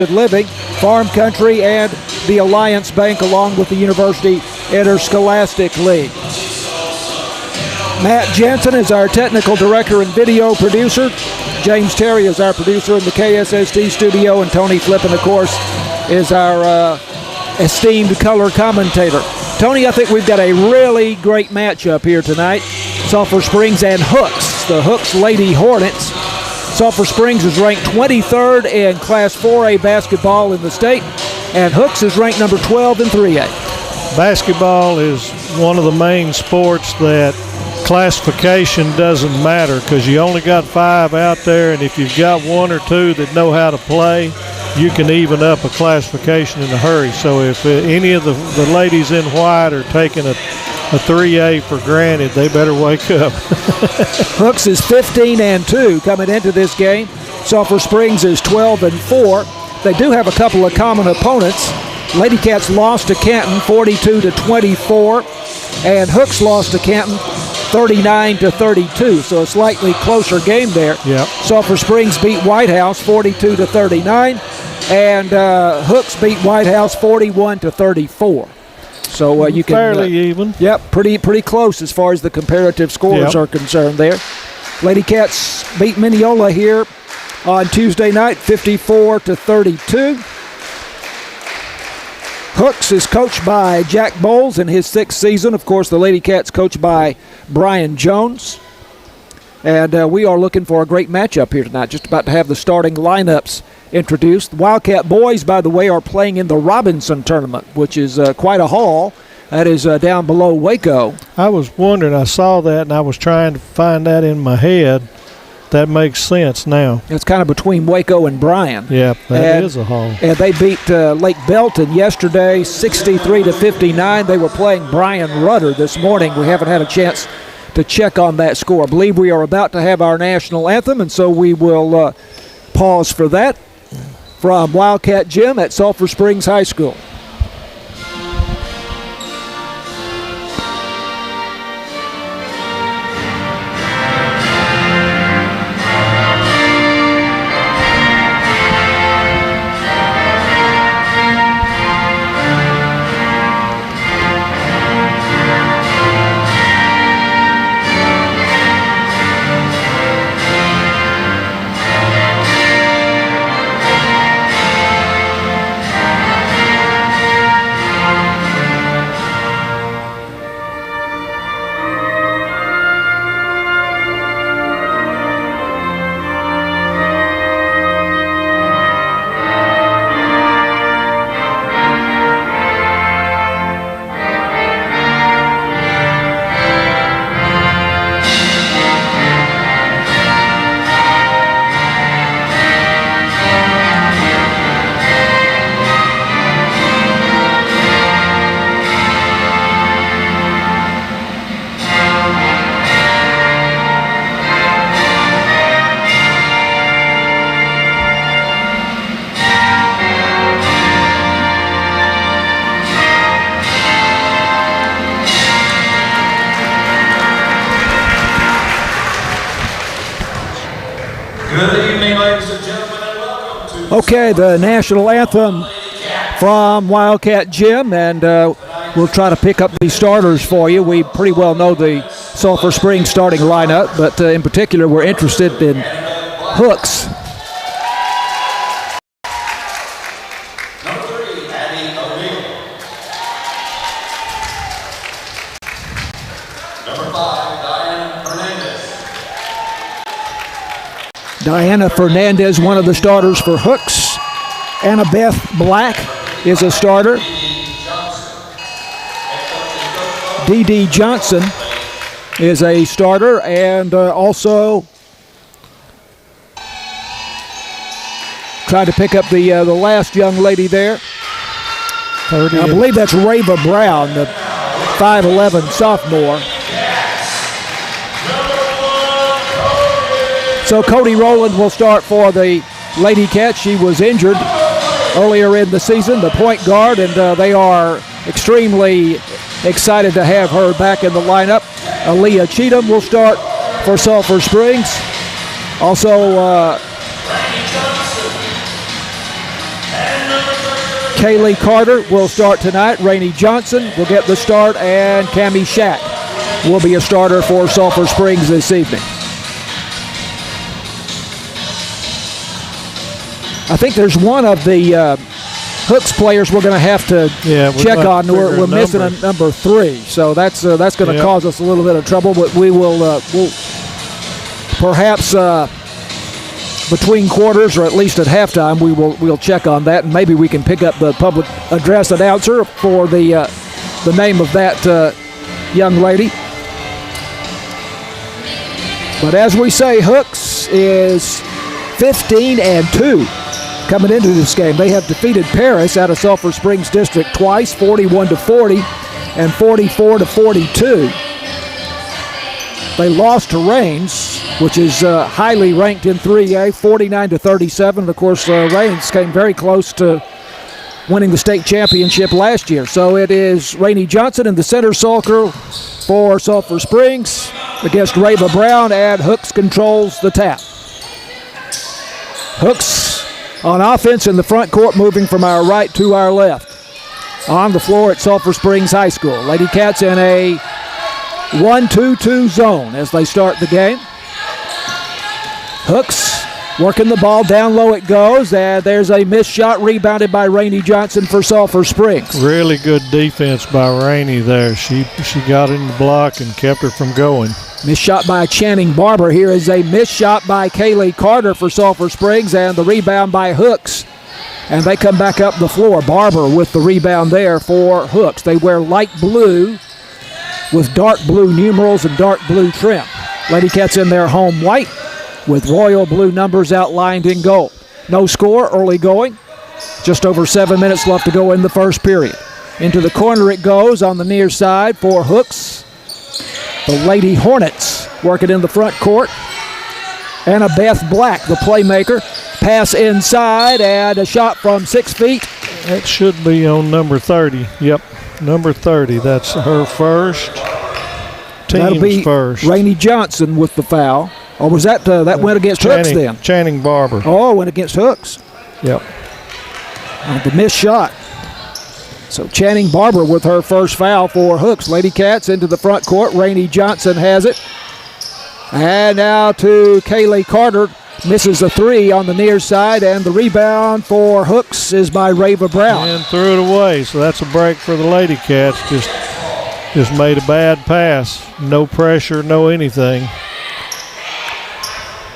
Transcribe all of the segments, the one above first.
Living, Farm Country, and the Alliance Bank, along with the University Interscholastic League. Matt Jensen is our technical director and video producer. James Terry is our producer in the KSSD studio, and Tony Flippin, of course, is our esteemed color commentator. Tony, I think we've got a really great matchup here tonight. Sulphur Springs and Hooks, the Hooks Lady Hornets. Sulphur Springs is ranked 23rd in Class 4A basketball in the state, and Hooks is ranked number 12 in 3A. Basketball is one of the main sports that classification doesn't matter, because you only got 5 out there, and if you've got 1 or 2 that know how to play, you can even up a classification in a hurry. So if any of the ladies in white are taking a 3A for granted, they better wake up. Hooks is 15-2 coming into this game. Sulphur Springs is 12-4. They do have a couple of common opponents. Lady Cats lost to Canton 42-24, and Hooks lost to Canton 39-32. So a slightly closer game there. Yep. Sulphur Springs beat White House 42-39, and Hooks beat White House 41-34. So you can fairly even. Yep, pretty close as far as the comparative scores are concerned there. Lady Cats beat Mineola here on Tuesday night, 54-32. Hooks is coached by Jack Bowles in his 6th season. Of course, the Lady Cats coached by Brian Jones. And we are looking for a great matchup here tonight. Just about to have the starting lineups introduced. The Wildcat boys, by the way, are playing in the Robinson tournament, which is quite a haul. That is down below Waco. I was wondering, I saw that, and I was trying to find that in my head. That makes sense now. It's kind of between Waco and Bryan. Yeah, that is a haul. And they beat Lake Belton yesterday, 63-59. They were playing Bryan Rudder this morning. We haven't had a chance to check on that score. I believe we are about to have our national anthem, and so we will pause for that from Wildcat Gym at Sulphur Springs High School. Okay, the national anthem from Wildcat Gym, and we'll try to pick up these starters for you. We pretty well know the Sulphur Springs starting lineup, but in particular we're interested in Hooks. Diana Fernandez, one of the starters for Hooks. Annabeth Black is a starter. D.D. Johnson is a starter, and also trying to pick up the last young lady there. I believe that's Rava Brown, the 5'11 sophomore. So Cody Rowland will start for the Lady Cats. She was injured earlier in the season, the point guard, and they are extremely excited to have her back in the lineup. Aaliyah Cheatham will start for Sulphur Springs. Also, Kaylee Carter will start tonight. Rainey Johnson will get the start, and Cammie Shack will be a starter for Sulphur Springs this evening. I think there's one of the Hooks players we're going to have to check on. We're missing a number 3, so that's going to cause us a little bit of trouble. But we'll perhaps between quarters or at least at halftime we'll check on that, and maybe we can pick up the public address announcer for the name of that young lady. But as we say, Hooks is 15-2. Coming into this game, they have defeated Paris out of Sulphur Springs District twice, 41-40 and 44-42. They lost to Rains, which is highly ranked in 3A, 49-37. Of course, Rains came very close to winning the state championship last year. So it is Rainey Johnson in the center sulker for Sulphur Springs against Rava Brown, and Hooks controls the tap. Hooks on offense in the front court, moving from our right to our left. On the floor at Sulphur Springs High School. Lady Cats in a 1-2-2 zone as they start the game. Hooks working the ball, down low it goes, and there's a missed shot rebounded by Rainey Johnson for Sulphur Springs. Really good defense by Rainey there. She got in the block and kept her from going. Missed shot by Channing Barber. Here is a missed shot by Kaylee Carter for Sulphur Springs, and the rebound by Hooks. And they come back up the floor. Barber with the rebound there for Hooks. They wear light blue with dark blue numerals and dark blue trim. Lady Cats in their home white with royal blue numbers outlined in gold. No score, early going. Just over 7 minutes left to go in the first period. Into the corner it goes on the near side for Hooks. The Lady Hornets working in the front court. Anna Beth Black, the playmaker. Pass inside and a shot from 6 feet. That should be on number 30. Yep, number 30. That's her first. That'll be first. Rainey Johnson with the foul. Or was that went against Hooks then? Channing Barber. Oh, went against Hooks. Yep. The missed shot. So Channing Barber with her first foul for Hooks. Lady Cats into the front court. Rainey Johnson has it. And now to Kaylee Carter. Misses a 3 on the near side, and the rebound for Hooks is by Rava Brown. And threw it away, so that's a break for the Lady Cats. Just made a bad pass. No pressure, no anything.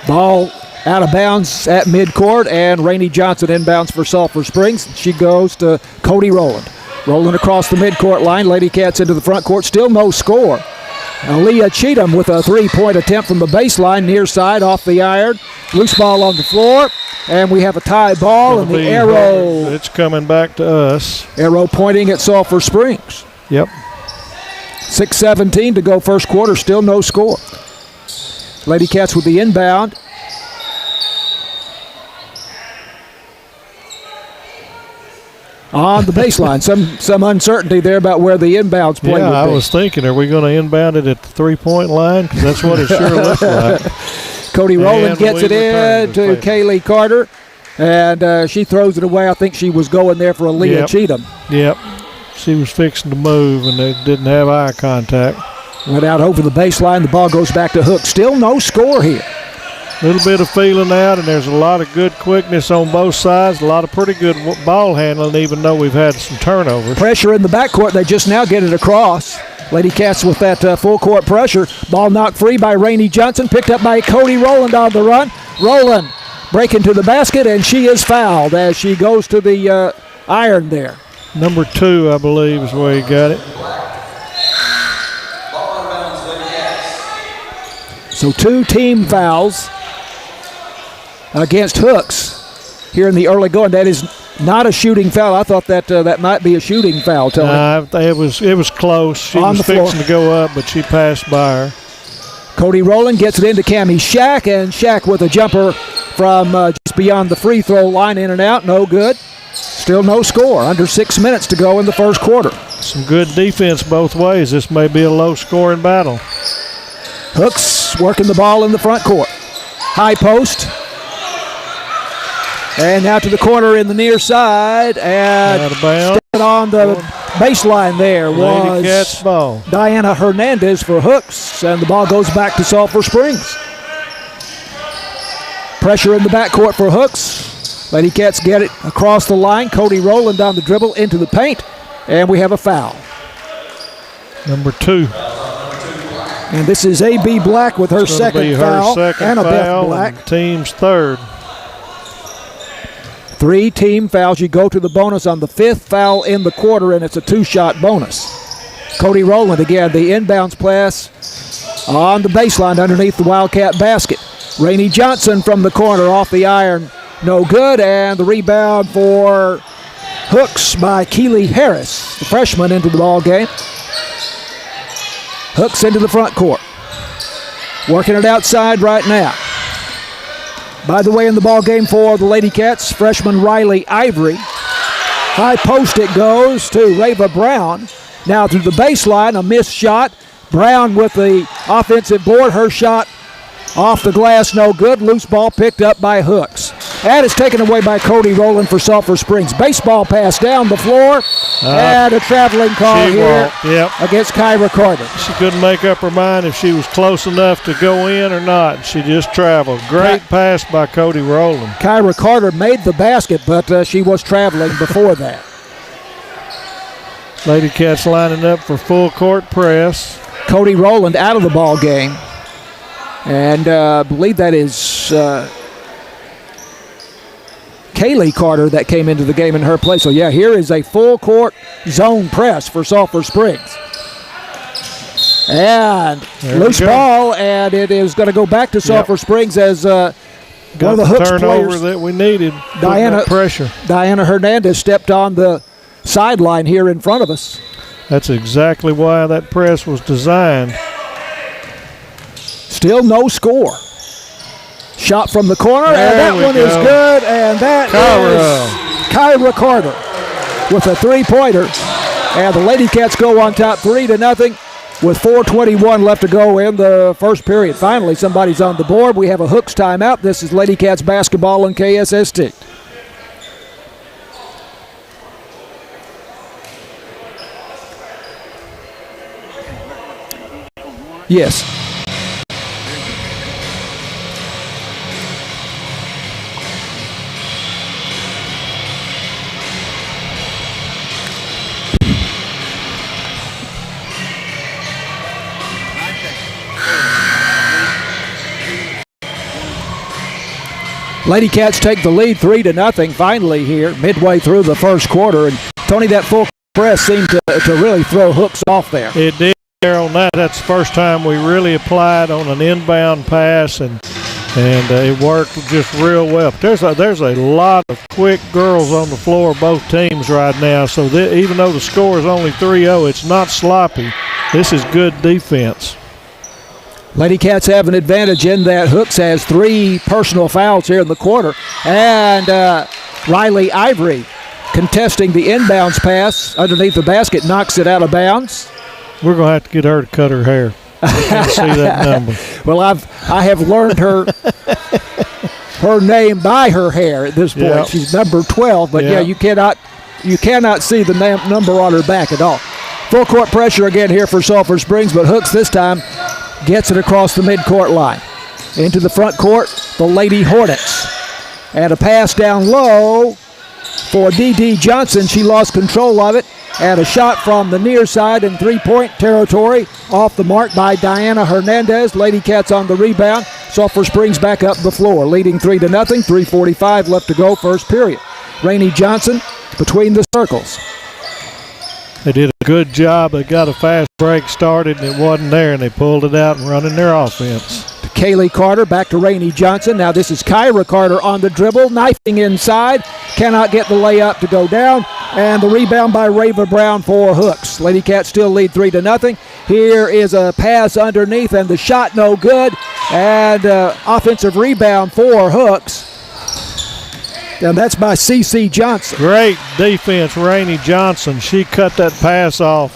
Ball out of bounds at midcourt, and Rainey Johnson inbounds for Sulphur Springs. She goes to Cody Rowland. Rolling across the midcourt line. Lady Cats into the front court. Still no score. Aaliyah Cheatham with a three-point attempt from the baseline, near side, off the iron. Loose ball on the floor, and we have a tie ball, and the arrow. It's coming back to us. Arrow pointing at Sulphur Springs. Yep. 6:17 to go first quarter, still no score. Lady Cats with the inbound. On the baseline, some uncertainty there about where the inbounds play would be. Yeah, I was thinking, are we going to inbound it at the three-point line? Because that's what it sure looks like. Cody Rowland gets it in to Kaylee Carter, and she throws it away. I think she was going there for Aaliyah Cheatham. Yep. She was fixing to move, and they didn't have eye contact. Went out over the baseline. The ball goes back to Hooks. Still no score here. A little bit of feeling out, and there's a lot of good quickness on both sides, a lot of pretty good ball handling, even though we've had some turnovers. Pressure in the backcourt. They just now get it across. Lady Cats with that full court pressure. Ball knocked free by Rainey Johnson, picked up by Cody Rowland on the run. Rowland breaking to the basket, and she is fouled as she goes to the iron there. Number 2, I believe, is where he got it. So 2 team fouls against Hooks here in the early going. That is not a shooting foul. I thought that might be a shooting foul, Tony. It was close. She was fixing to go up, but she passed by her. Cody Rowland gets it into Cammie Shack, and Shack with a jumper from just beyond the free throw line, in and out, no good. Still no score. Under 6 minutes to go in the first quarter. Some good defense both ways. This may be a low-scoring battle. Hooks working the ball in the front court. High post. And now to the corner in the near side. And stepping on the baseline there was Lady Cats ball. Diana Hernandez for hooks. And the ball goes back to Sulphur Springs. Pressure in the backcourt for hooks. Lady Cats get it across the line. Cody Rowland down the dribble into the paint. And we have a foul. Number 2. And this is A.B. Black with her second foul. Annabeth Black. And team's third. 3 team fouls. You go to the bonus on the 5th foul in the quarter, and it's a 2-shot bonus. Cody Rowland again, the inbounds pass on the baseline underneath the Wildcat basket. Rainey Johnson from the corner off the iron. No good, and the rebound for hooks by Keely Harris, the freshman, into the ball game. Hooks into the front court. Working it outside right now. By the way, in the ball game for the Lady Cats, freshman Riley Ivory. High post it goes to Rava Brown. Now through the baseline, a missed shot. Brown with the offensive board. Her shot off the glass, no good. Loose ball picked up by Hooks. That is taken away by Cody Rowland for Sulphur Springs. Baseball pass down the floor. And a traveling call here against Kyra Carter. She couldn't make up her mind if she was close enough to go in or not. She just traveled. Great pass by Cody Rowland. Kyra Carter made the basket, but she was traveling before that. Lady Cats lining up for full court press. Cody Rowland out of the ball game. And I believe that is Kaylee Carter that came into the game in her place. So, yeah, here is a full court zone press for Sulphur Springs. And loose ball, and it is going to go back to Sulphur Springs as one of the Hooks turnover players that we needed. Pressure. Diana Hernandez stepped on the sideline here in front of us. That's exactly why that press was designed. Still no score. Shot from the corner, and that one is good, and that is Kyra Carter with a three-pointer. And the Lady Cats go on top 3-0 with 4:21 left to go in the first period. Finally, somebody's on the board. We have a Hooks timeout. This is Lady Cats basketball on KSST. Yes. Lady Cats take the lead 3-0 finally here midway through the first quarter. And Tony, that full press seemed to really throw Hooks off there. It did on that. That's the first time we really applied on an inbound pass, and it worked just real well. There's a lot of quick girls on the floor, both teams right now. So even though the score is only 3-0, it's not sloppy. This is good defense. Lady Cats have an advantage in that Hooks has 3 personal fouls here in the quarter. And Riley Ivory contesting the inbounds pass underneath the basket, knocks it out of bounds. We're going to have to get her to cut her hair. I can't see that number. Well, I have learned her name by her hair at this point. Yep. She's number 12, but you cannot see the number on her back at all. Full court pressure again here for Sulphur Springs, but Hooks this time gets it across the midcourt line. Into the front court, the Lady Hornets. And a pass down low for D.D. Johnson. She lost control of it. And a shot from the near side in three-point territory off the mark by Diana Hernandez. Lady Cats on the rebound. Sulphur Springs back up the floor, leading 3-0. 3:45 left to go, first period. Rainey Johnson between the circles. They did a good job. They got a fast break started, and it wasn't there, and they pulled it out and running their offense. To Kaylee Carter, back to Rainey Johnson. Now this is Kyra Carter on the dribble, knifing inside. Cannot get the layup to go down. And the rebound by Rava Brown for Hooks. Lady Cats still lead 3-0. Here is a pass underneath, and the shot no good. And offensive rebound for Hooks. And that's by C.C. Johnson. Great defense, Rainey Johnson. She cut that pass off.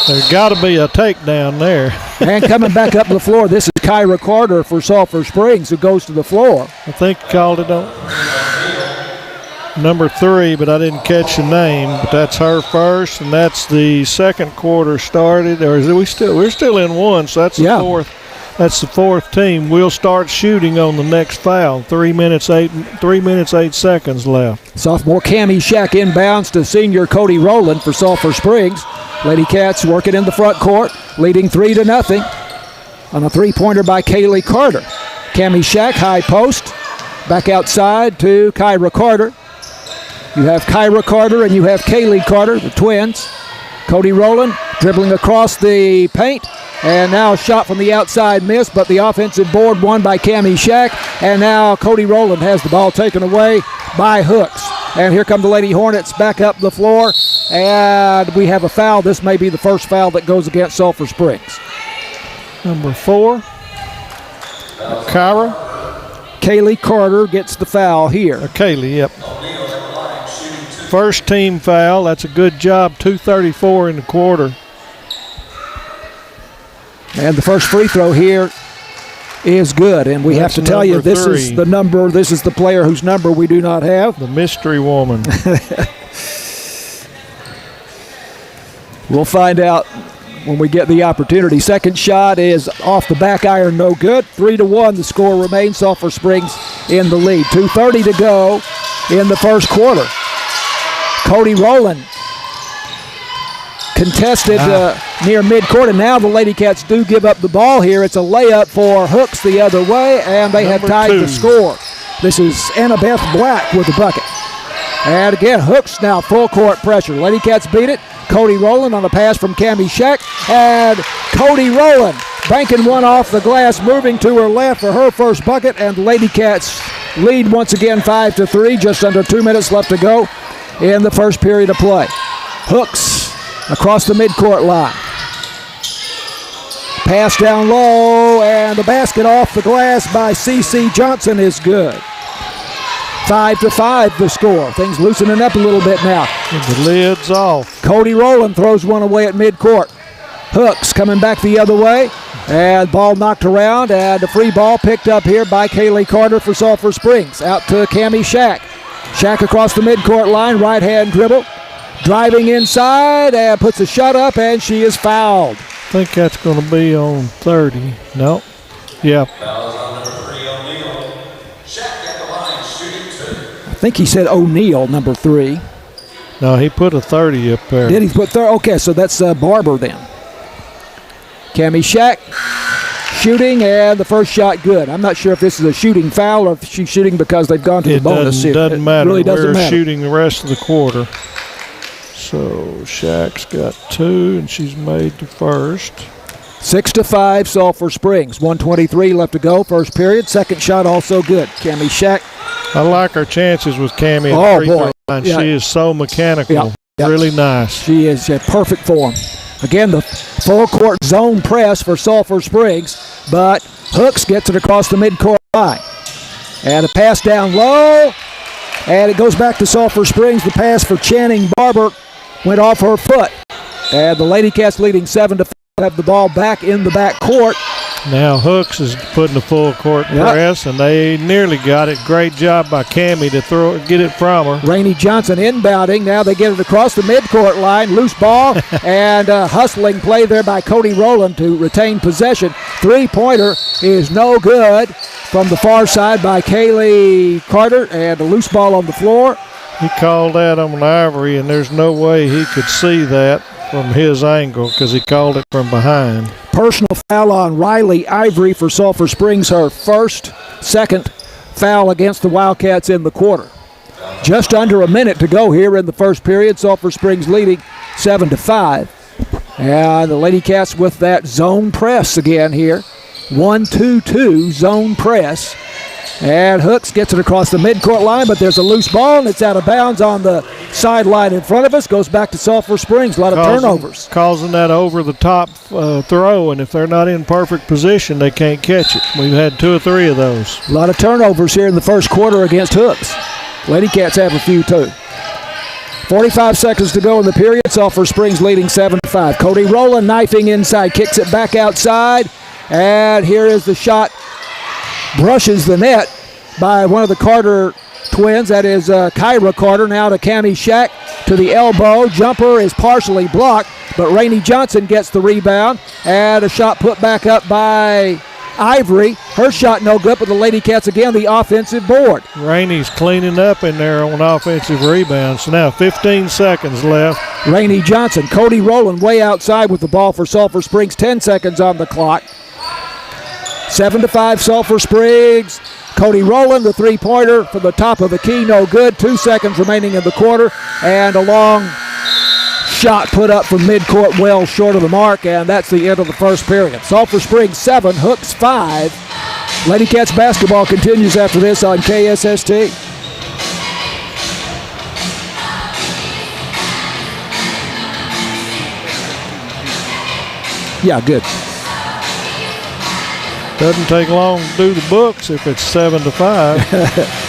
There's got to be a takedown there. And coming back up the floor, this is Kyra Carter for Sulphur Springs, who goes to the floor. I think he called it on. Number 3, but I didn't catch the name. But that's her first, and that's the second quarter started. Or is it, we're still in one, so that's the fourth. That's the fourth team. We'll start shooting on the next foul. 3 minutes 8 seconds left. Sophomore Cammie Shack inbounds to senior Cody Rowland for Sulphur Springs. Lady Cats working in the front court, leading 3-0 on a three-pointer by Kaylee Carter. Cammie Shack, high post, back outside to Kyra Carter. You have Kyra Carter and you have Kaylee Carter, the twins. Cody Rowland dribbling across the paint, and now a shot from the outside missed, but the offensive board won by Cammie Shack, and now Cody Rowland has the ball taken away by Hooks. And here come the Lady Hornets back up the floor, and we have a foul. This may be the first foul that goes against Sulphur Springs. Number 4, Kyra. Kaylee Carter gets the foul here. Kaylee, yep. First team foul. That's a good job. 2:34 in the quarter. And the first free throw here is good. And we have to tell you, this is the player whose number we do not have. The mystery woman. We'll find out when we get the opportunity. Second shot is off the back iron, no good. 3-1, the score remains. Sulphur Springs in the lead. 2:30 to go in the first quarter. Cody Rowland contested near midcourt, and now the Lady Cats do give up the ball here. It's a layup for Hooks the other way, and they have tied the score. This is Annabeth Black with the bucket. And again, Hooks now full court pressure. Lady Cats beat it. Cody Rowland on a pass from Cammie Shack, and Cody Rowland banking one off the glass, moving to her left for her first bucket, and the Lady Cats lead once again 5-3, just under 2 minutes left to go in the first period of play. Hooks across the midcourt line. Pass down low, and the basket off the glass by C.C. Johnson is good. 5-5 the score. Things loosening up a little bit now. And the lid's off. Cody Rowland throws one away at midcourt. Hooks coming back the other way, and ball knocked around, and a free ball picked up here by Kaylee Carter for Sulphur Springs. Out to Cammie Shack. Shack across the midcourt line, right-hand dribble. Driving inside, and puts a shot up, and she is fouled. I think that's going to be on 30. No. Yeah. I think he said O'Neal, number 3. No, he put a 30 up there. Did he put 30? Okay, so that's Barber then. Cammie Shack shooting, and the first shot good. I'm not sure if this is a shooting foul or if she's shooting because they've gone to the bonus. It doesn't matter. Really doesn't matter. We're shooting the rest of the quarter. So Shack's got 2, and she's made the first. 6-5, Sulphur Springs. 1:23 left to go, first period. Second shot also good. Cammie Shack. I like her chances with Cammie at the free throw line. Yeah. She is so mechanical. Yeah. Really nice. She is in perfect form. Again, the full court zone press for Sulphur Springs, but Hooks gets it across the midcourt line. And a pass down low, and it goes back to Sulphur Springs. The pass for Channing Barber went off her foot. And the Lady Cats leading 7-5 have the ball back in the back court. Now Hooks is putting the full court press, and they nearly got it. Great job by Cammie to get it from her. Rainey Johnson inbounding. Now they get it across the midcourt line. Loose ball and hustling play there by Cody Rowland to retain possession. Three-pointer is no good from the far side by Kaylee Carter, and a loose ball on the floor. He called that on Ivory, and there's no way he could see that from his angle because he called it from behind. Personal foul on Riley Ivory for Sulphur Springs, her second foul against the Wildcats in the quarter. Just under a minute to go here in the first period. Sulphur Springs leading 7-5. And the Lady Cats with that zone press again here. 1-2-2 zone press. And Hooks gets it across the midcourt line, but there's a loose ball, and it's out of bounds on the sideline in front of us. Goes back to Sulphur Springs. A lot of turnovers. Causing that over-the-top throw, and if they're not in perfect position, they can't catch it. We've had 2 or 3 of those. A lot of turnovers here in the first quarter against Hooks. Lady Cats have a few, too. 45 seconds to go in the period. Sulphur Springs leading 7-5. Cody Rowland knifing inside, kicks it back outside, and here is the shot. Brushes the net by one of the Carter twins. That is Kyra Carter. Now to Cammie Shack to the elbow. Jumper is partially blocked, but Rainey Johnson gets the rebound. And a shot put back up by Ivory. Her shot no good, but the Lady Cats again the offensive board. Rainey's cleaning up in there on offensive rebounds. So now 15 seconds left. Rainey Johnson, Cody Rowland way outside with the ball for Sulphur Springs. 10 seconds on the clock. 7-5 Sulphur Springs. Cody Rowland, the three-pointer from the top of the key, no good. 2 seconds remaining in the quarter, and a long shot put up from midcourt, well short of the mark, and that's the end of the first period. Sulphur Springs 7, Hooks 5. Lady Cats basketball continues after this on KSST. Yeah, good. Doesn't take long to do the books if it's 7-5.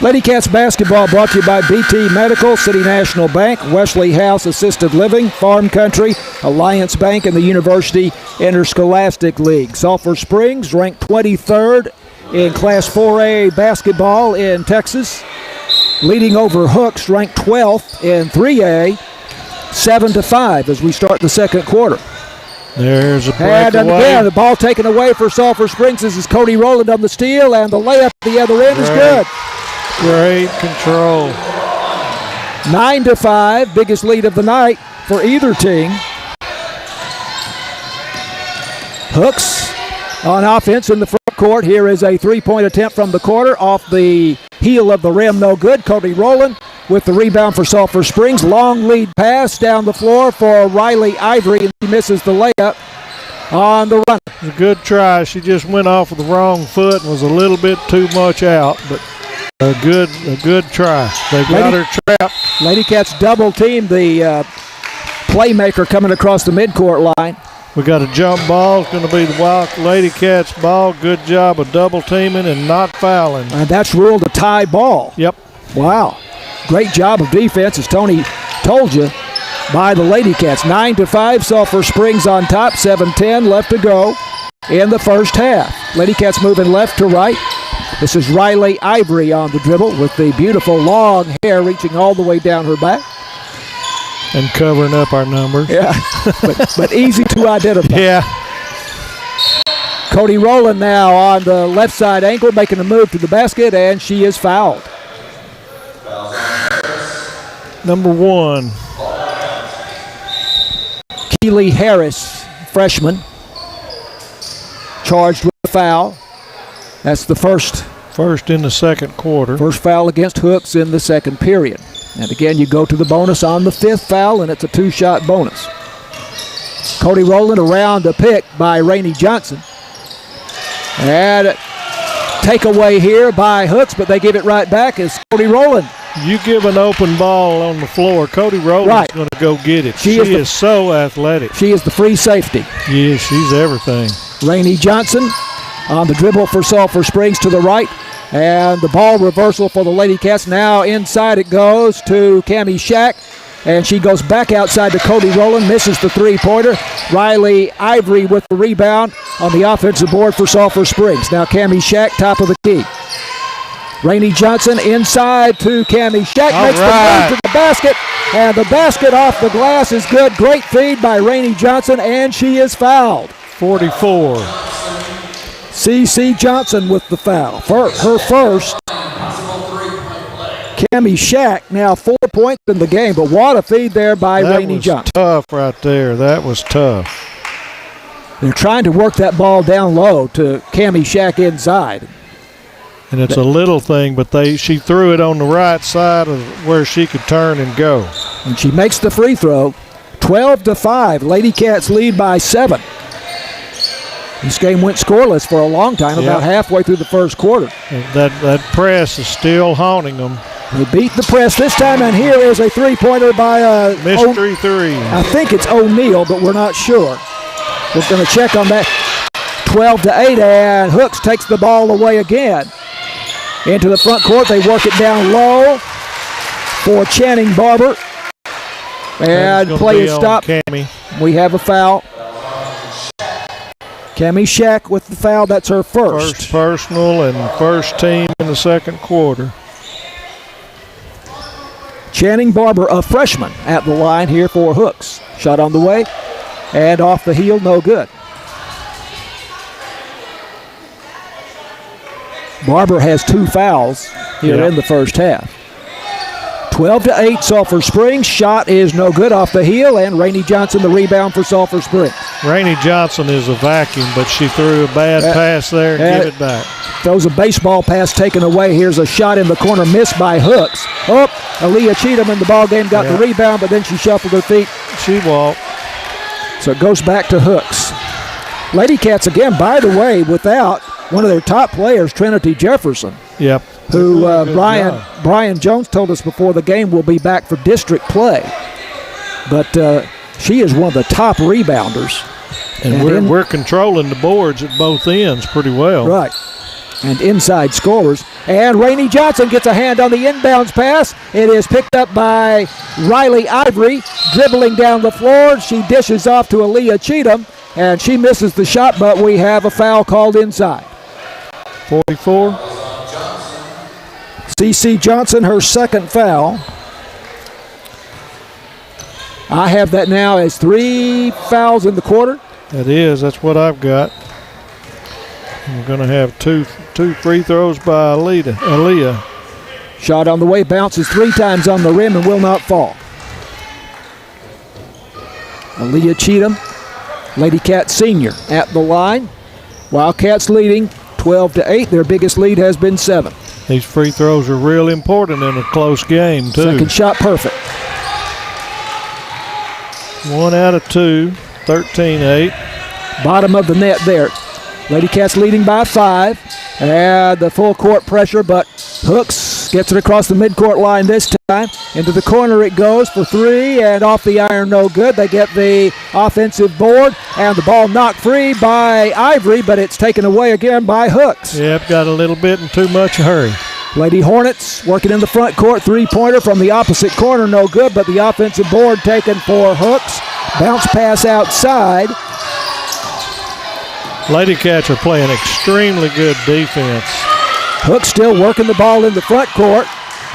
Lady Cats basketball brought to you by BT Medical, City National Bank, Wesley House Assisted Living, Farm Country, Alliance Bank, and the University Interscholastic League. Sulphur Springs ranked 23rd in Class 4A basketball in Texas, leading over Hooks ranked 12th in 3A, 7-5 as we start the second quarter. There's a breakaway. And again, the ball taken away for Sulphur Springs. This is Cody Rowland on the steal, and the layup at the other end is good. Great control. 9-5, biggest lead of the night for either team. Hooks on offense in the front court. Here is a three-point attempt from the corner off the heel of the rim, no good. Cody Rowland with the rebound for Sulphur Springs. Long lead pass down the floor for Riley Ivory, and she misses the layup on the run. It was a good try. She just went off with the wrong foot and was a little bit too much out, but a good try. They got her trapped. Lady Cats double team the playmaker coming across the midcourt line. We got a jump ball. It's going to be the Wild Lady Cats ball. Good job of double teaming and not fouling. And that's ruled a tie ball. Yep. Wow. Great job of defense, as Tony told you, by the Lady Cats. 9-5, Sulphur Springs on top. 7:10 left to go in the first half. Lady Cats moving left to right. This is Riley Ivory on the dribble with the beautiful long hair reaching all the way down her back. And covering up our numbers. Yeah, but easy to identify. Yeah. Cody Rowland now on the left side ankle, making a move to the basket, and she is fouled. Number 1. Keely Harris, freshman, charged with the foul. That's the first in the second quarter. First foul against Hooks in the second period. And again, you go to the bonus on the fifth foul, and it's a two-shot bonus. Cody Rowland around a pick by Rainey Johnson. And takeaway here by Hooks, but they give it right back as Cody Rowland. You give an open ball on the floor, Cody Rowland's going to go get it. She is so athletic. She is the free safety. Yeah, she's everything. Rainey Johnson on the dribble for Sulphur Springs to the right. And the ball reversal for the Lady Cats. Now inside it goes to Cammie Shack. And she goes back outside to Cody Rowland, misses the three-pointer. Riley Ivory with the rebound on the offensive board for Sulphur Springs. Now Cammie Shack, top of the key. Rainey Johnson inside to Cammie Shack. Makes the move to the basket. And the basket off the glass is good. Great feed by Rainey Johnson, and she is fouled. 44. C.C. Johnson with the foul. For her first. Cammie Shack now 4 points in the game, but what a feed there by Rainey Johnson. Tough right there. That was tough. They're trying to work that ball down low to Cammie Shack inside. And it's a little thing, but she threw it on the right side of where she could turn and go. And she makes the free throw. 12-5. Lady Cats lead by 7. This game went scoreless for a long time, about halfway through the first quarter. That press is still haunting them. They beat the press this time, and here is a three-pointer by Mystery three. I think it's O'Neal, but we're not sure. We're going to check on that. 12-8, and Hooks takes the ball away again. Into the front court, they work it down low for Channing Barber. And play is stopped. We have a foul. Cammie Shack with the foul. That's her first. First personal and first team in the second quarter. Channing Barber, a freshman, at the line here for Hooks. Shot on the way and off the heel, no good. Barber has 2 fouls here in the first half. 12-8, Sulphur Springs. Shot is no good off the heel, and Rainey Johnson the rebound for Sulphur Springs. Rainey Johnson is a vacuum, but she threw a bad pass there. Give it back. Throws a baseball pass taken away. Here's a shot in the corner, missed by Hooks. Oh, Aaliyah Cheatham in the ball game got the rebound, but then she shuffled her feet. She walked. So it goes back to Hooks. Lady Cats again, by the way, without one of their top players, Trinity Jefferson. Yep. Who Brian Jones told us before the game will be back for district play. But she is one of the top rebounders. And we're controlling the boards at both ends pretty well. Right. And inside scorers. And Rainey Johnson gets a hand on the inbounds pass. It is picked up by Riley Ivory, dribbling down the floor. She dishes off to Aaliyah Cheatham, and she misses the shot, but we have a foul called inside. 44. C.C. Johnson, her second foul. I have that now as 3 fouls in the quarter. That's what I've got. We're going to have two free throws by Aaliyah. Shot on the way, bounces 3 times on the rim and will not fall. Aaliyah Cheatham, Lady Cat senior, at the line. Wildcats leading 12-8. Their biggest lead has been 7. These free throws are real important in a close game, too. Second shot perfect. 1 out of 2, 13-8. Bottom of the net there. Lady Cats leading by 5. And the full court pressure, but Hooks gets it across the midcourt line this time. Into the corner it goes for 3, and off the iron, no good. They get the offensive board, and the ball knocked free by Ivory, but it's taken away again by Hooks. Yep, got a little bit in too much hurry. Lady Hornets working in the front court. 3-pointer from the opposite corner, no good, but the offensive board taken for Hooks. Bounce pass outside. Lady Cats are playing extremely good defense. Hooks still working the ball in the front court.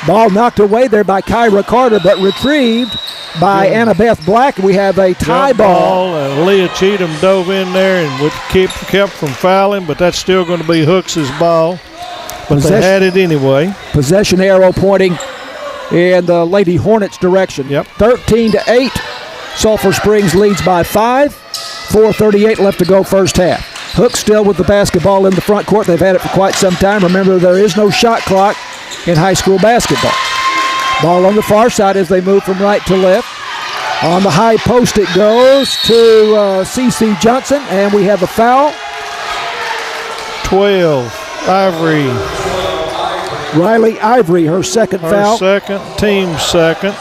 Ball knocked away there by Kyra Carter, but retrieved by Annabeth Black. We have a tie ball. Leah Cheatham dove in there and kept from fouling, but that's still going to be Hooks' ball. But they had it anyway. Possession arrow pointing in the Lady Hornets direction. 13-8. Sulphur Springs leads by 5. 4:38 left to go first half. Hooks still with the basketball in the front court. They've had it for quite some time. Remember, there is no shot clock in high school basketball. Ball on the far side as they move from right to left. On the high post it goes to C.C. Johnson, and we have a foul. 12, Ivory. Riley Ivory, her second foul. Second, team second.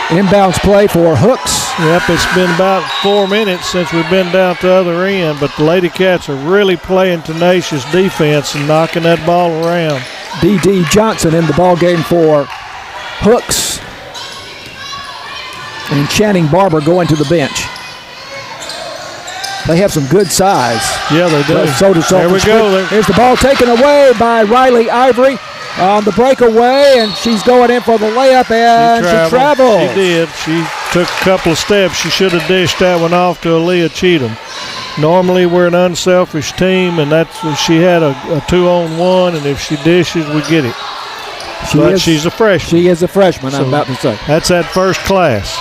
Inbounds play for Hooks. Yep, it's been about 4 minutes since we've been down to the other end, but the Lady Cats are really playing tenacious defense and knocking that ball around. D.D. Johnson in the ball game for Hooks. And Channing Barber going to the bench. They have some good size. Yeah, they do. So does Sulphur. There we go. Here's the ball taken away by Riley Ivory on the breakaway, and she's going in for the layup, and she travels. She did. She took a couple of steps. She should have dished that one off to Aaliyah Cheatham. Normally, we're an unselfish team, and she had a 2-on-1, and if she dishes, we get it. She's a freshman. She is a freshman, I'm about to say. That's that first class.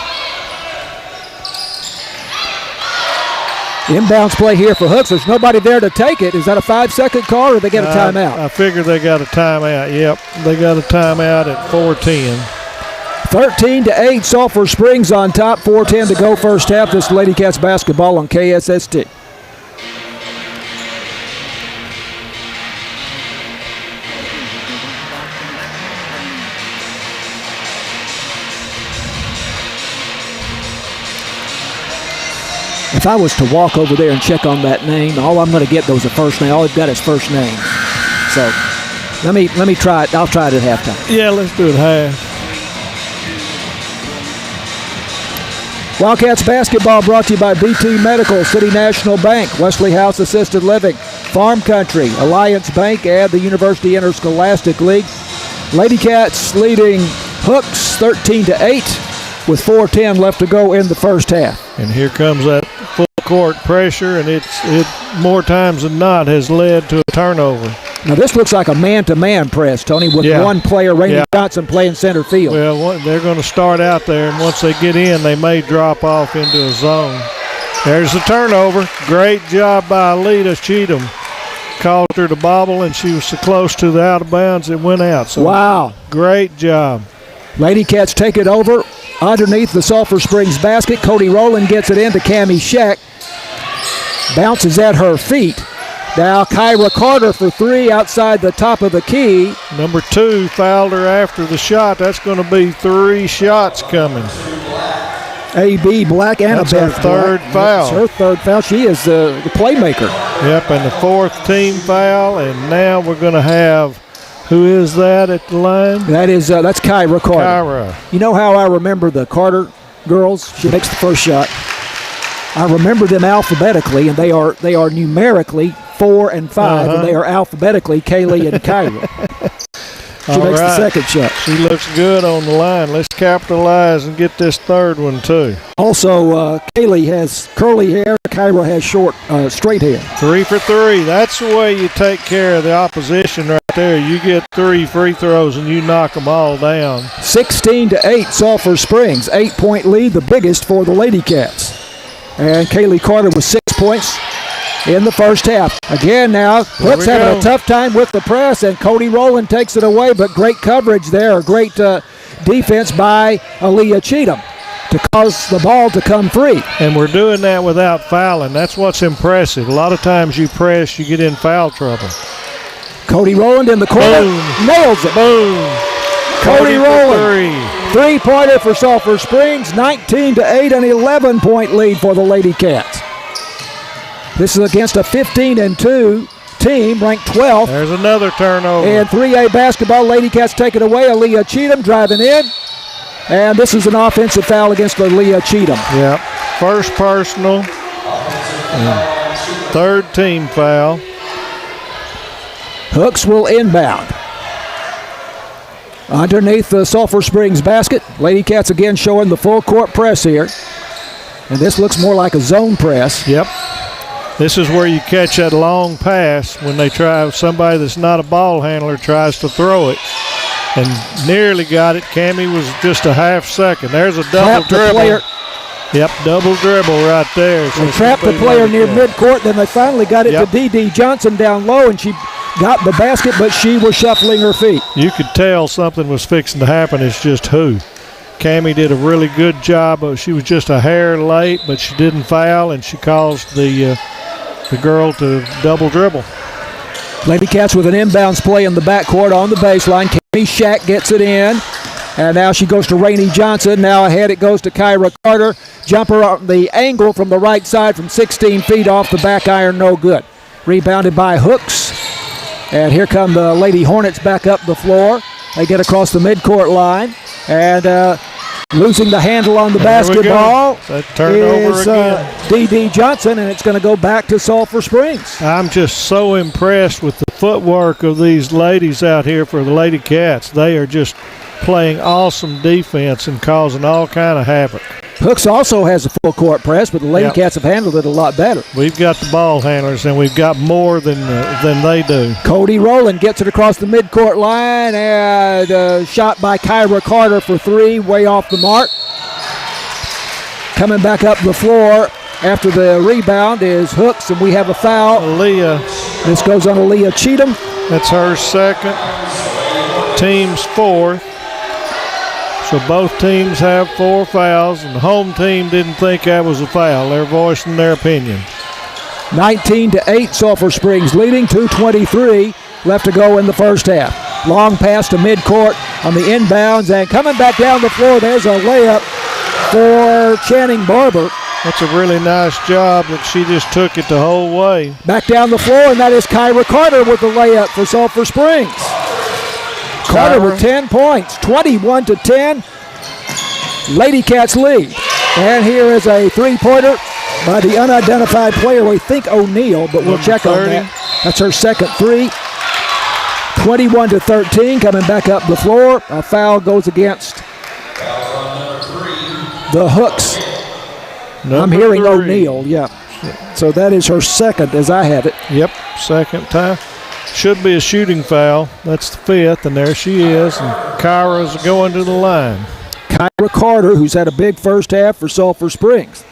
Inbounds play here for Hooks. There's nobody there to take it. Is that a 5-second call or they get a timeout? I figure they got a timeout. Yep, they got a timeout at 4:10. 13-8, Sulphur Springs on top. 4:10 to go first half. This Lady Cats basketball on KSST. If I was to walk over there and check on that name, all I'm going to get those a first name. All I've got is first name. So let me try it. I'll try it at halftime. Yeah, let's do it half. Wildcats basketball brought to you by BT Medical, City National Bank, Wesley House Assisted Living, Farm Country, Alliance Bank, and the University Interscholastic League. Lady Cats leading Hooks 13-8 with 4:10 left to go in the first half. And here comes that full court pressure, and it more times than not has led to a turnover. Now this looks like a man-to-man press, Tony, with one player, Rainey Johnson, playing center field. Well, they're going to start out there, and once they get in, they may drop off into a zone. There's the turnover. Great job by Alita Cheatham. Caused her to bobble, and she was so close to the out of bounds it went out. So wow. Great job. Lady Cats take it over underneath the Sulphur Springs basket. Cody Rowland gets it into Cammie Shack. Bounces at her feet. Now Kyra Carter for three outside the top of the key. Number 2 fouled her after the shot. That's going to be 3 shots coming. A.B. Black and That's Beth her third Black. foul. That's her third foul. She is the playmaker. Yep, and the 4th team foul. And now we're going to have, who is that at the line? That's Kyra Carter. Kyra. You know how I remember the Carter girls? She makes the first shot. I remember them alphabetically, and they are numerically 4 and 5, and they are alphabetically Kaylee and Kyra. She makes the second shot. She looks good on the line. Let's capitalize and get this third one, too. Also, Kaylee has curly hair. Kyra has short, straight hair. 3 for 3. That's the way you take care of the opposition right there. You get 3 free throws, and you knock them all down. 16-8, Sulphur Springs. 8-point lead, the biggest for the Lady Cats. And Kaylee Carter with 6 points in the first half. Again now, Hooks having a tough time with the press, and Cody Rowland takes it away, but great coverage there. Great defense by Aaliyah Cheatham to cause the ball to come free. And we're doing that without fouling. That's what's impressive. A lot of times you press, you get in foul trouble. Cody Rowland in the corner. Boom. Nails it. Boom. Cody Rowland. 3-pointer for Sulphur Springs. 19-8, an 11-point lead for the Lady Cats. This is against a 15-2 team, ranked 12th. There's another turnover. And 3A basketball, Lady Cats take it away. Aaliyah Cheatham driving in. And this is an offensive foul against Aaliyah Cheatham. Yep. First personal. Third team foul. Hooks will inbound. Underneath the Sulphur Springs basket. Lady Cats again showing the full court press here. And this looks more like a zone press. Yep. This is where you catch that long pass when they try, somebody that's not a ball handler tries to throw it. And nearly got it. Cammie was just a half second. There's a double dribble. Yep, double dribble right there. They trapped the player near midcourt, then they finally got it to D.D. Johnson down low, and she got the basket, but she was shuffling her feet. You could tell something was fixing to happen. It's just who. Cammie did a really good job. She was just a hair late, but she didn't foul, and she caused the girl to double dribble. Lady Cats with an inbounds play in the backcourt on the baseline. Cammie Shack gets it in. And now she goes to Rainey Johnson. Now ahead it goes to Kyra Carter. Jumper on the angle from the right side from 16 feet off the back iron, no good. Rebounded by Hooks. And here come the Lady Hornets back up the floor. They get across the midcourt line. And losing the handle on the basketball is D.D. Johnson, and it's going to go back to Sulphur Springs. I'm just so impressed with the footwork of these ladies out here for the Lady Cats. They are just playing awesome defense and causing all kind of havoc. Hooks also has a full court press, but the Lady Cats have handled it a lot better. We've got the ball handlers, and we've got more than they do. Cody Rowland gets it across the midcourt line, and shot by Kyra Carter for three, way off the mark. Coming back up the floor after the rebound is Hooks, and we have a foul. Aaliyah. This goes on Aaliyah Cheatham. That's her second. Team's fourth. So both teams have 4 fouls, and the home team didn't think that was a foul. They're voicing their opinion. 19-8, Sulphur Springs leading. 2:23 left to go in the first half. Long pass to midcourt on the inbounds, and coming back down the floor, there's a layup for Channing Barber. That's a really nice job that she just took it the whole way. Back down the floor, and that is Kyra Carter with the layup for Sulphur Springs. Carter with 10 points, 21-10. Lady Cats lead. And here is a three-pointer by the unidentified player. We think O'Neal, but we'll check on that. That's her second three. 21-13, coming back up the floor. A foul goes against the Hooks. I'm hearing 3. O'Neal, yeah. So that is her second as I have it. Yep, second time. Should be a shooting foul. That's the 5th, and there she is. And Kyra's going to the line. Kyra Carter, who's had a big first half for Sulphur Springs.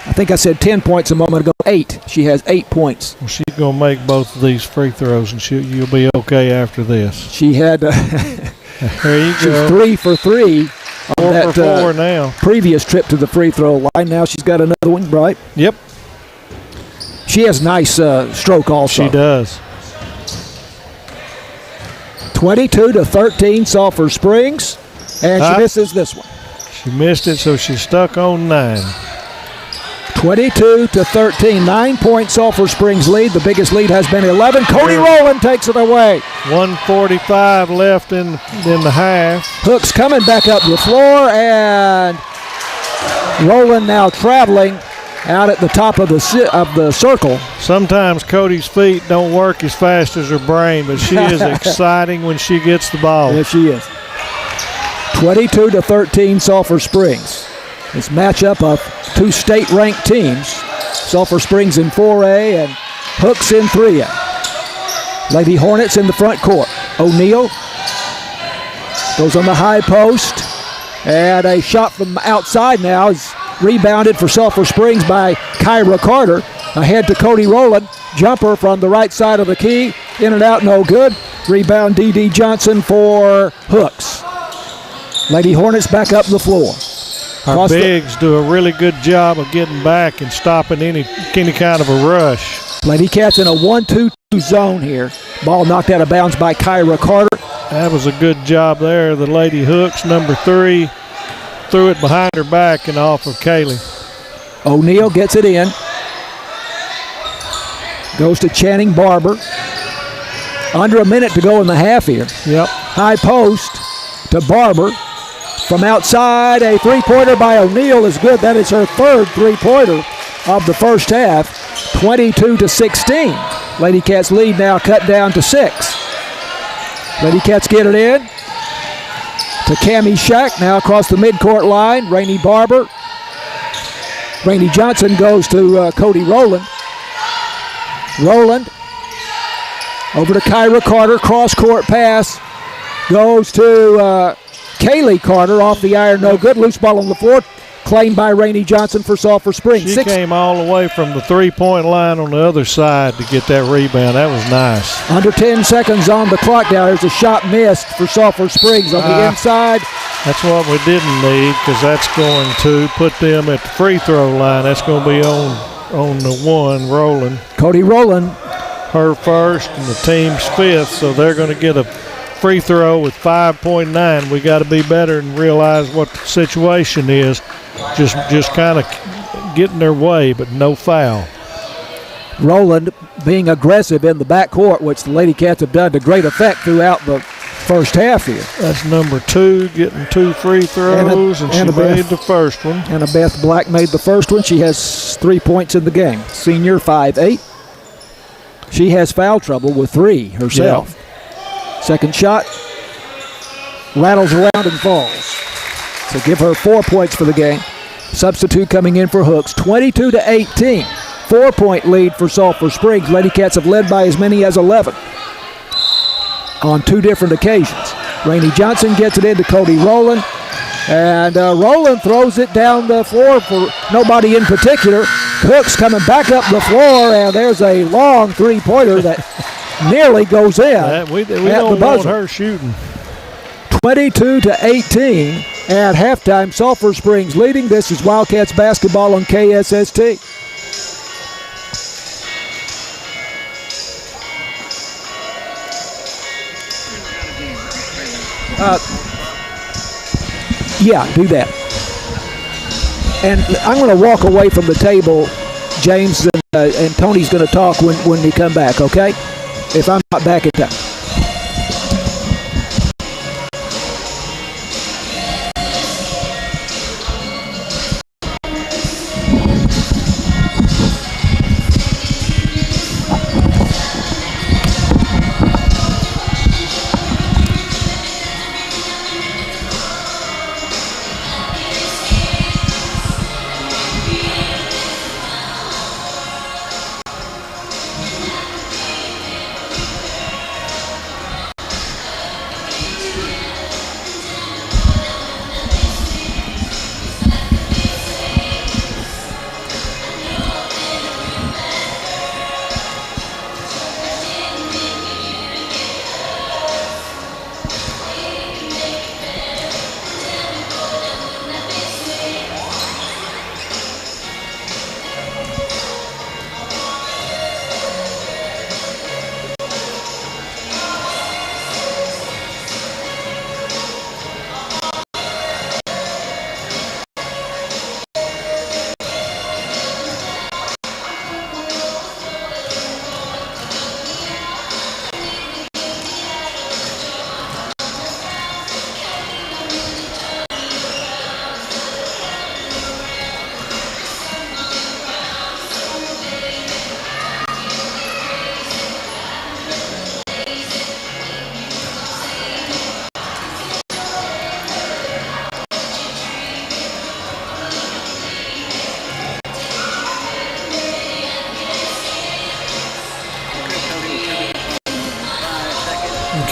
I think I said 10 points a moment ago. 8. She has 8 points. Well, she's going to make both of these free throws, and you'll be okay after this. She had there you go. She's 3 for 3 on 4 for 4 now. Previous trip to the free throw line. Now she's got another one, right? Yep. She has nice stroke also. She does. 22-13, Sulphur Springs. And she misses this one. She missed it, so she's stuck on 9. 22-13, 9-point Sulphur Springs lead. The biggest lead has been 11. Cody Rowland takes it away. 1:45 left in the half. Hooks coming back up the floor, and Rowland now traveling out at the top of the circle. Sometimes Cody's feet don't work as fast as her brain, but she is exciting when she gets the ball. Yes, she is. 22-13, Sulphur Springs. This matchup of 2 state-ranked teams. Sulphur Springs in 4A and Hooks in 3A. Lady Hornets in the front court. O'Neal goes on the high post. And a shot from outside now is rebounded for Sulphur Springs by Kyra Carter. Ahead to Cody Rowland. Jumper from the right side of the key. In and out, no good. Rebound D.D. Johnson for Hooks. Lady Hornets back up the floor. Our bigs do a really good job of getting back and stopping any kind of a rush. Lady Cats in a 1-2-2 zone here. Ball knocked out of bounds by Kyra Carter. That was a good job there. The Lady Hooks, number 3, threw it behind her back and off of Kaylee. O'Neal gets it in. Goes to Channing Barber. Under a minute to go in the half here. Yep. High post to Barber. From outside, a three-pointer by O'Neal is good. That is her third three-pointer of the first half. 22-16. Lady Cats lead now cut down to 6. Lady Cats get it in to Cammie Shack, now across the midcourt line. Rainey Barber. Rainey Johnson goes to Cody Rowland. Rowland over to Kyra Carter. Cross-court pass goes to Kaylee Carter off the iron, no good. Loose ball on the floor, claimed by Rainey Johnson for Sulphur Springs. She came all the way from the three-point line on the other side to get that rebound. That was nice. Under 10 seconds on the clock now. There's a shot missed for Sulphur Springs on the inside. That's what we didn't need, because that's going to put them at the free throw line. That's going to be on the 1, Rowland. Cody Rowland. Her first and the team's 5th, so they're going to get a free throw with 5.9. We got to be better and realize what the situation is. Just kind of getting their way, but no foul. Rowland being aggressive in the backcourt, which the Lady Cats have done to great effect throughout the first half here. That's number 2 getting 2 free throws, and she made the first one. Annabeth Black made the first one. She has 3 points in the game. Senior, 5'8". She has foul trouble with 3 herself. Yeah. Second shot rattles around and falls. So give her 4 points for the game. Substitute coming in for Hooks. 22-18. 4-point lead for Sulphur Springs. Lady Cats have led by as many as 11 on 2 different occasions. Rainey Johnson gets it into Cody Rowland. And Rowland throws it down the floor for nobody in particular. Cook's coming back up the floor, and there's a long three-pointer that nearly goes in. We don't want her shooting. 22-18 at halftime. Sulphur Springs leading. This is Wildcats basketball on KSST. Yeah, do that. And I'm going to walk away from the table, James, and Tony's going to talk when we come back, okay? If I'm not back in time.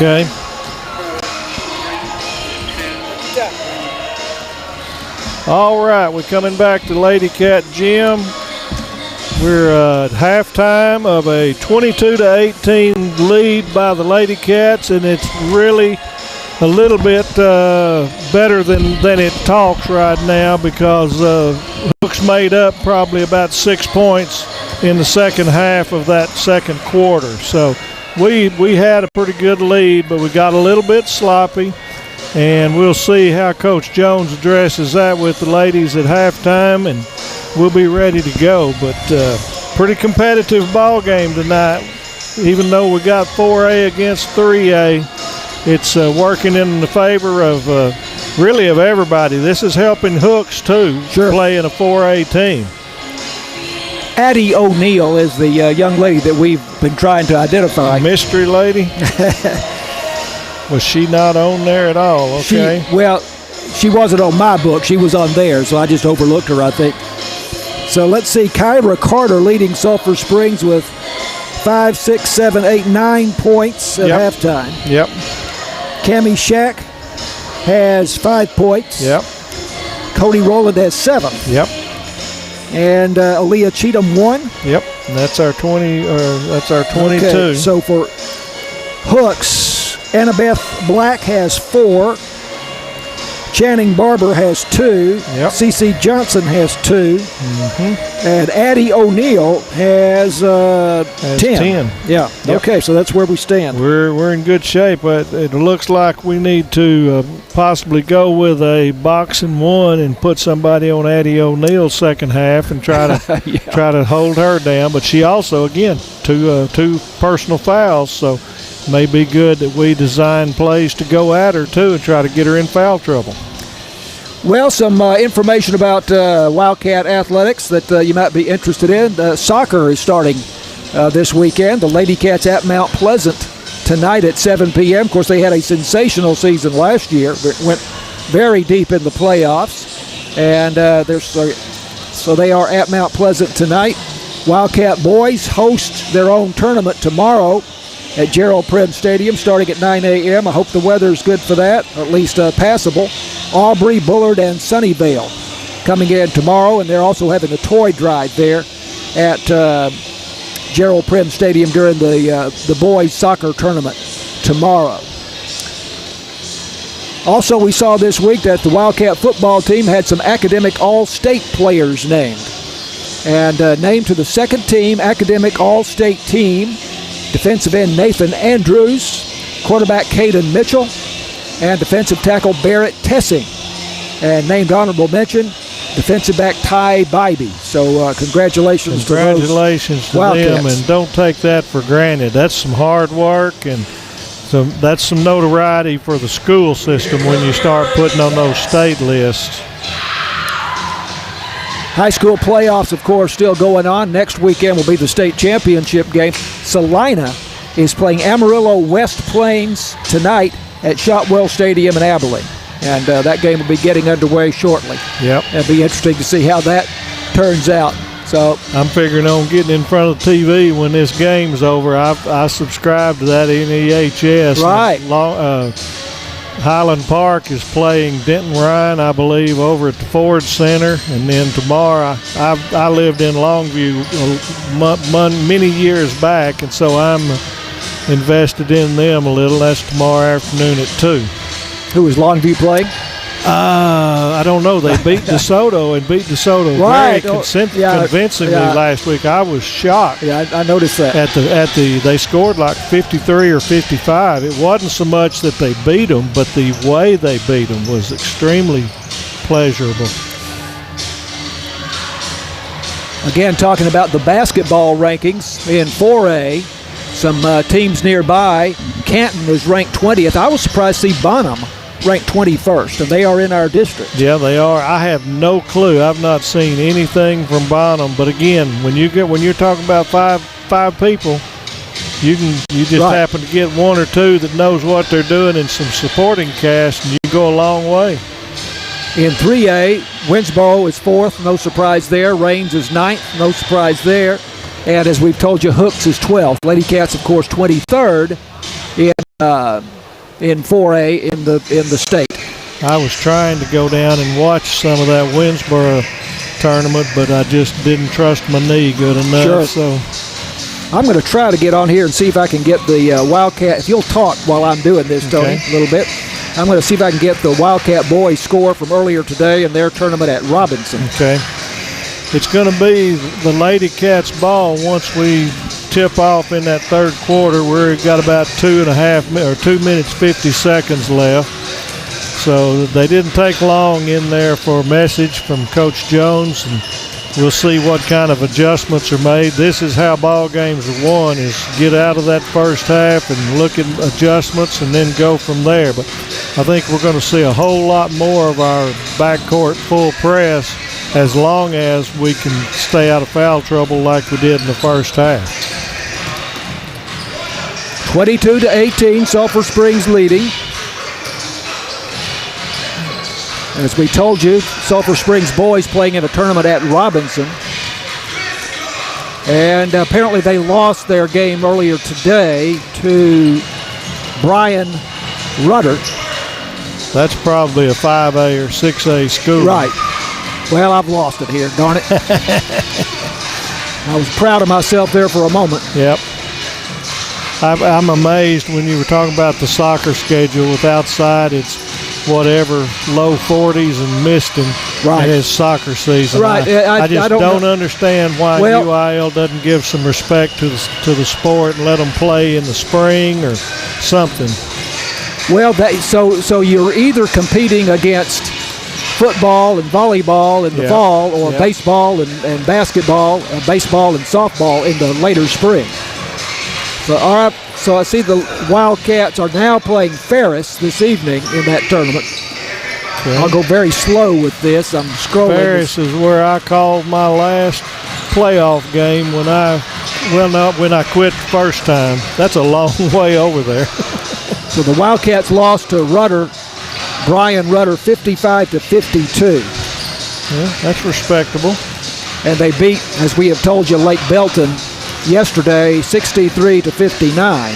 Okay. All right, we're coming back to Lady Cat Gym. We're at halftime of a 22-18 lead by the Lady Cats, and it's really a little bit better than it talks right now because Hooks made up probably about 6 points in the second half of that second quarter. So we had a pretty good lead, but we got a little bit sloppy, and we'll see how Coach Jones addresses that with the ladies at halftime, and we'll be ready to go. But pretty competitive ball game tonight. Even though we got 4A against 3A, it's working in the favor of really of everybody. This is helping Hooks too, playing a 4A team. Addie O'Neill is the young lady that we've been trying to identify. Mystery lady? Was she not on there at all? Okay. She wasn't on my book. She was on theirs, so I just overlooked her, I think. So let's see. Kyra Carter leading Sulphur Springs with 5, 6, 7, 8, 9 points at halftime. Yep. Cammie Shack has 5 points. Yep. Cody Rowland has 7. Yep. And Aaliyah Cheatham 1. Yep. And that's our 20. That's our 22. Okay, so for Hooks, Annabeth Black has 4. Channing Barber has 2. Yep. CeCe Johnson has 2. Mm-hmm. And Addie O'Neill has 10. Yeah. Yep. Okay, so that's where we stand. We're in good shape, but it looks like we need to possibly go with a boxing one and put somebody on Addie O'Neill's second half and try to try to hold her down. But she also, again, two personal fouls, so it may be good that we design plays to go at her too and try to get her in foul trouble. Well, some information about Wildcat athletics that you might be interested in. Soccer is starting this weekend. The Lady Cats at Mount Pleasant tonight at 7 p.m. Of course, they had a sensational season last year. It went very deep in the playoffs. And so they are at Mount Pleasant tonight. Wildcat boys host their own tournament tomorrow at Gerald Prim Stadium starting at 9 a.m. I hope the weather is good for that, or at least passable. Aubrey, Bullard, and Sunnyvale coming in tomorrow, and they're also having a toy drive there at Gerald Prim Stadium during the boys soccer tournament tomorrow. Also, we saw this week that the Wildcat football team had some academic all-state players named. And named to the second team, academic all-state team, defensive end Nathan Andrews, quarterback Caden Mitchell, and defensive tackle Barrett Tessing. And named honorable mention, defensive back Ty Bybee. So congratulations to them, and don't take that for granted. That's some hard work, and that's some notoriety for the school system when you start putting on those state lists. High school playoffs, of course, still going on. Next weekend will be the state championship game. Salina is playing Amarillo West Plains tonight at Shotwell Stadium in Abilene. And that game will be getting underway shortly. Yep. It'll be interesting to see how that turns out. So I'm figuring on getting in front of the TV when this game's over. I subscribe to that NEHS. Right. Highland Park is playing Denton Ryan, I believe, over at the Ford Center. And then tomorrow, I lived in Longview many years back, and so I'm invested in them a little. That's tomorrow afternoon at 2. Who is Longview playing? I don't know. They beat DeSoto right. very convincingly last week. I was shocked. Yeah, I noticed that. They scored like 53 or 55. It wasn't so much that they beat them, but the way they beat them was extremely pleasurable. Again, talking about the basketball rankings in 4A, some teams nearby. Canton is ranked 20th. I was surprised to see Bonham ranked 21st, and they are in our district. Yeah, they are. I have no clue. I've not seen anything from Bonham. But again, when you're talking about five people, you just happen to get one or two that knows what they're doing and some supporting cast, and you go a long way. In 3A, Winsboro is 4th, no surprise there. Raines is 9th, no surprise there. And as we've told you, Hooks is 12th. Lady Cats, of course, 23rd in 4A in the state. I was trying to go down and watch some of that Winsboro tournament, but I just didn't trust my knee good enough. Sure. So I'm going to try to get on here and see if I can get the Wildcat. If you'll talk while I'm doing this, Tony, a little bit. I'm going to see if I can get the Wildcat boys score from earlier today in their tournament at Robinson. Okay. It's going to be the Lady Cats ball once we tip off in that third quarter. We've got about 2 minutes 50 seconds left. So they didn't take long in there for a message from Coach Jones, and we'll see what kind of adjustments are made. This is how ball games are won, is get out of that first half and look at adjustments and then go from there. But I think we're going to see a whole lot more of our backcourt full press as long as we can stay out of foul trouble like we did in the first half. 22-18, Sulphur Springs leading. As we told you, Sulphur Springs boys playing in a tournament at Robinson. And apparently they lost their game earlier today to Brian Rudder. That's probably a 5A or 6A school. Right. Well, I've lost it here, darn it. I was proud of myself there for a moment. Yep. I'm amazed when you were talking about the soccer schedule. With outside, it's whatever, low 40s and misting. Right. And it's soccer season. Right. I just don't understand why UIL doesn't give some respect to the sport and let them play in the spring or something. Well, so you're either competing against football and volleyball in the fall, or baseball and basketball, baseball and softball in the later spring. So, all right, so I see the Wildcats are now playing Ferris this evening in that tournament. Okay. I'll go very slow with this. I'm scrolling. Ferris is where I called my last playoff game when I quit the first time. That's a long way over there. So the Wildcats lost to Brian Rudder, 55-52. Yeah, that's respectable. And they beat, as we have told you, Lake Belton yesterday, 63-59.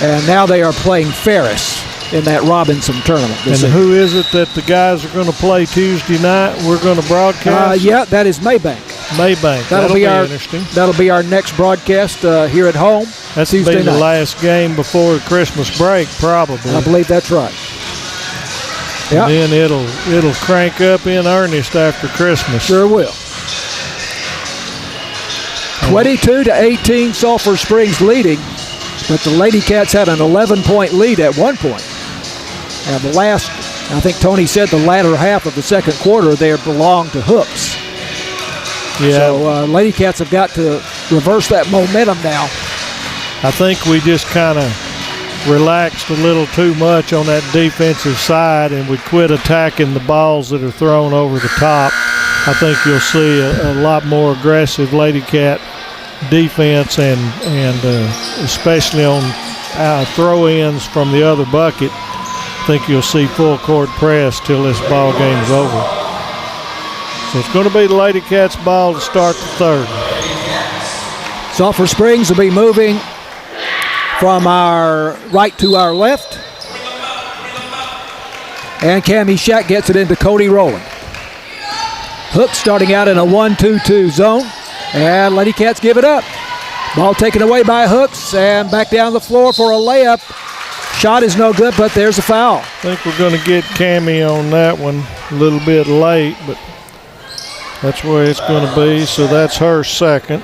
And now they are playing Ferris. in that Robinson tournament. And who is it that the guys are going to play Tuesday night? We're going to broadcast? Yeah, that is Maybank. Maybank. That'll be interesting. That'll be our next broadcast here at home. That's Tuesday night. The last game before the Christmas break, probably. I believe that's right. And then it'll crank up in earnest after Christmas. Sure will. 22-18, Sulphur Springs leading, but the Lady Cats had an 11-point lead at one point. And I think Tony said the latter half of the second quarter there belonged to Hooks. Yeah. So Lady Cats have got to reverse that momentum now. I think we just kind of relaxed a little too much on that defensive side, and we quit attacking the balls that are thrown over the top. I think you'll see a lot more aggressive Lady Cat defense, and especially on throw-ins from the other bucket. I think you'll see full court press till this ball game's over. So it's going to be the Lady Cats' ball to start the third. Sulphur Springs will be moving from our right to our left. And Cammie Shack gets it into Cody Rowland. Hooks starting out in a 1-2-2 zone. And Lady Cats give it up. Ball taken away by Hooks and back down the floor for a layup. Shot is no good, but there's a foul. I think we're going to get Cammie on that one a little bit late, but that's where it's going to be. So that's her second.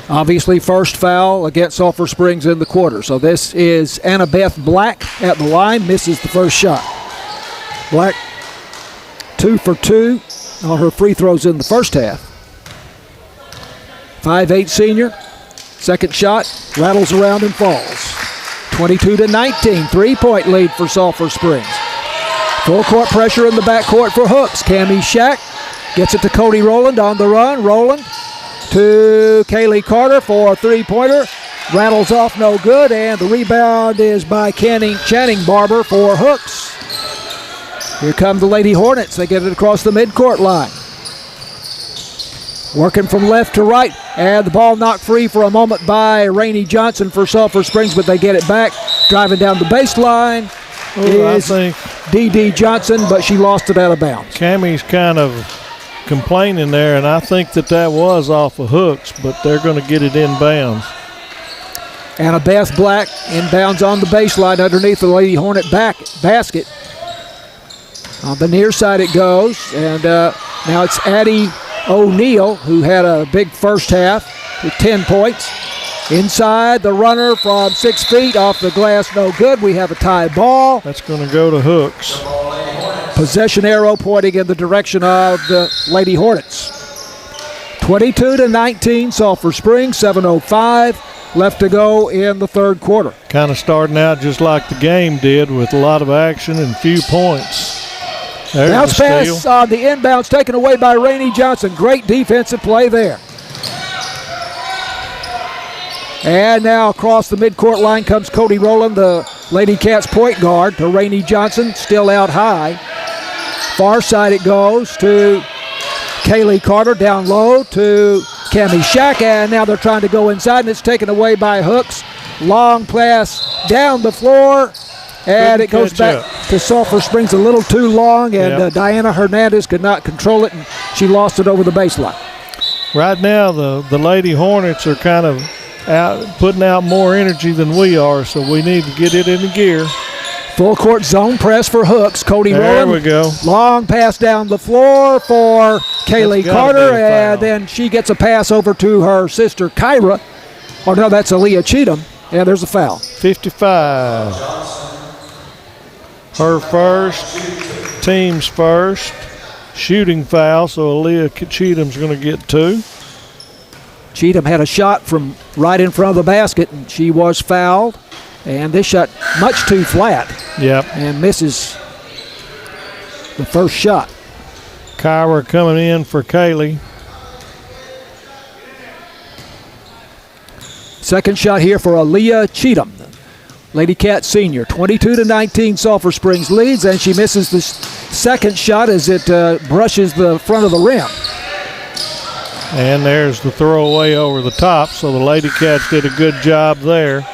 Obviously, first foul against Sulphur Springs in the quarter. So this is Annabeth Black at the line, misses the first shot. Black 2 for 2 on her free throws in the first half. 5'8" senior. Second shot rattles around and falls. 22-19, 3-point lead for Sulphur Springs. Full court pressure in the backcourt for Hooks. Cammie Shack gets it to Cody Rowland on the run. Rowland to Kaylee Carter for a three-pointer. Rattles off, no good, and the rebound is by Channing Barber for Hooks. Here come the Lady Hornets. They get it across the midcourt line. Working from left to right, and the ball knocked free for a moment by Rainey Johnson for Sulphur Springs, but they get it back. Driving down the baseline is D.D. Johnson, but she lost it out of bounds. Cammie's kind of complaining there, and I think that was off of Hooks, but they're going to get it inbounds. Annabeth Black inbounds on the baseline underneath the Lady Hornet basket. On the near side it goes, and now it's Addie O'Neal, who had a big first half with 10 points. Inside, the runner from 6 feet off the glass, no good. We have a tie ball. That's going to go to Hooks. Possession arrow pointing in the direction of the Lady Hornets. 22-19, Sulphur Springs, 7:05 left to go in the third quarter. Kind of starting out just like the game did with a lot of action and few points. There's bounce pass on the inbounds taken away by Rainey Johnson. Great defensive play there. And now across the midcourt line comes Cody Rowland, the Lady Cats point guard, to Rainey Johnson, still out high. Far side it goes to Kaylee Carter, down low to Cammie Shack, and now they're trying to go inside, and it's taken away by Hooks. Long pass down the floor, and it goes back to Sulphur Springs a little too long, and Diana Hernandez could not control it, and she lost it over the baseline. Right now, the Lady Hornets are kind of putting out more energy than we are, so we need to get it into gear. Full court zone press for Hooks. Cody Rowland. There we go. Long pass down the floor for Kaylee Carter, and then she gets a pass over to her sister Kyra. Oh, no, that's Aaliyah Cheatham, and there's a foul. 55. Her first, team's first. Shooting foul, so Aaliyah Cheatham's going to get 2. Cheatham had a shot from right in front of the basket, and she was fouled. And this shot much too flat. Yep. And misses the first shot. Kyra coming in for Kaylee. Second shot here for Aaliyah Cheatham. Lady Cat senior. 22-19 Sulphur Springs leads, and she misses the second shot as it brushes the front of the rim. And there's the throwaway over the top, so the Lady Cats did a good job there.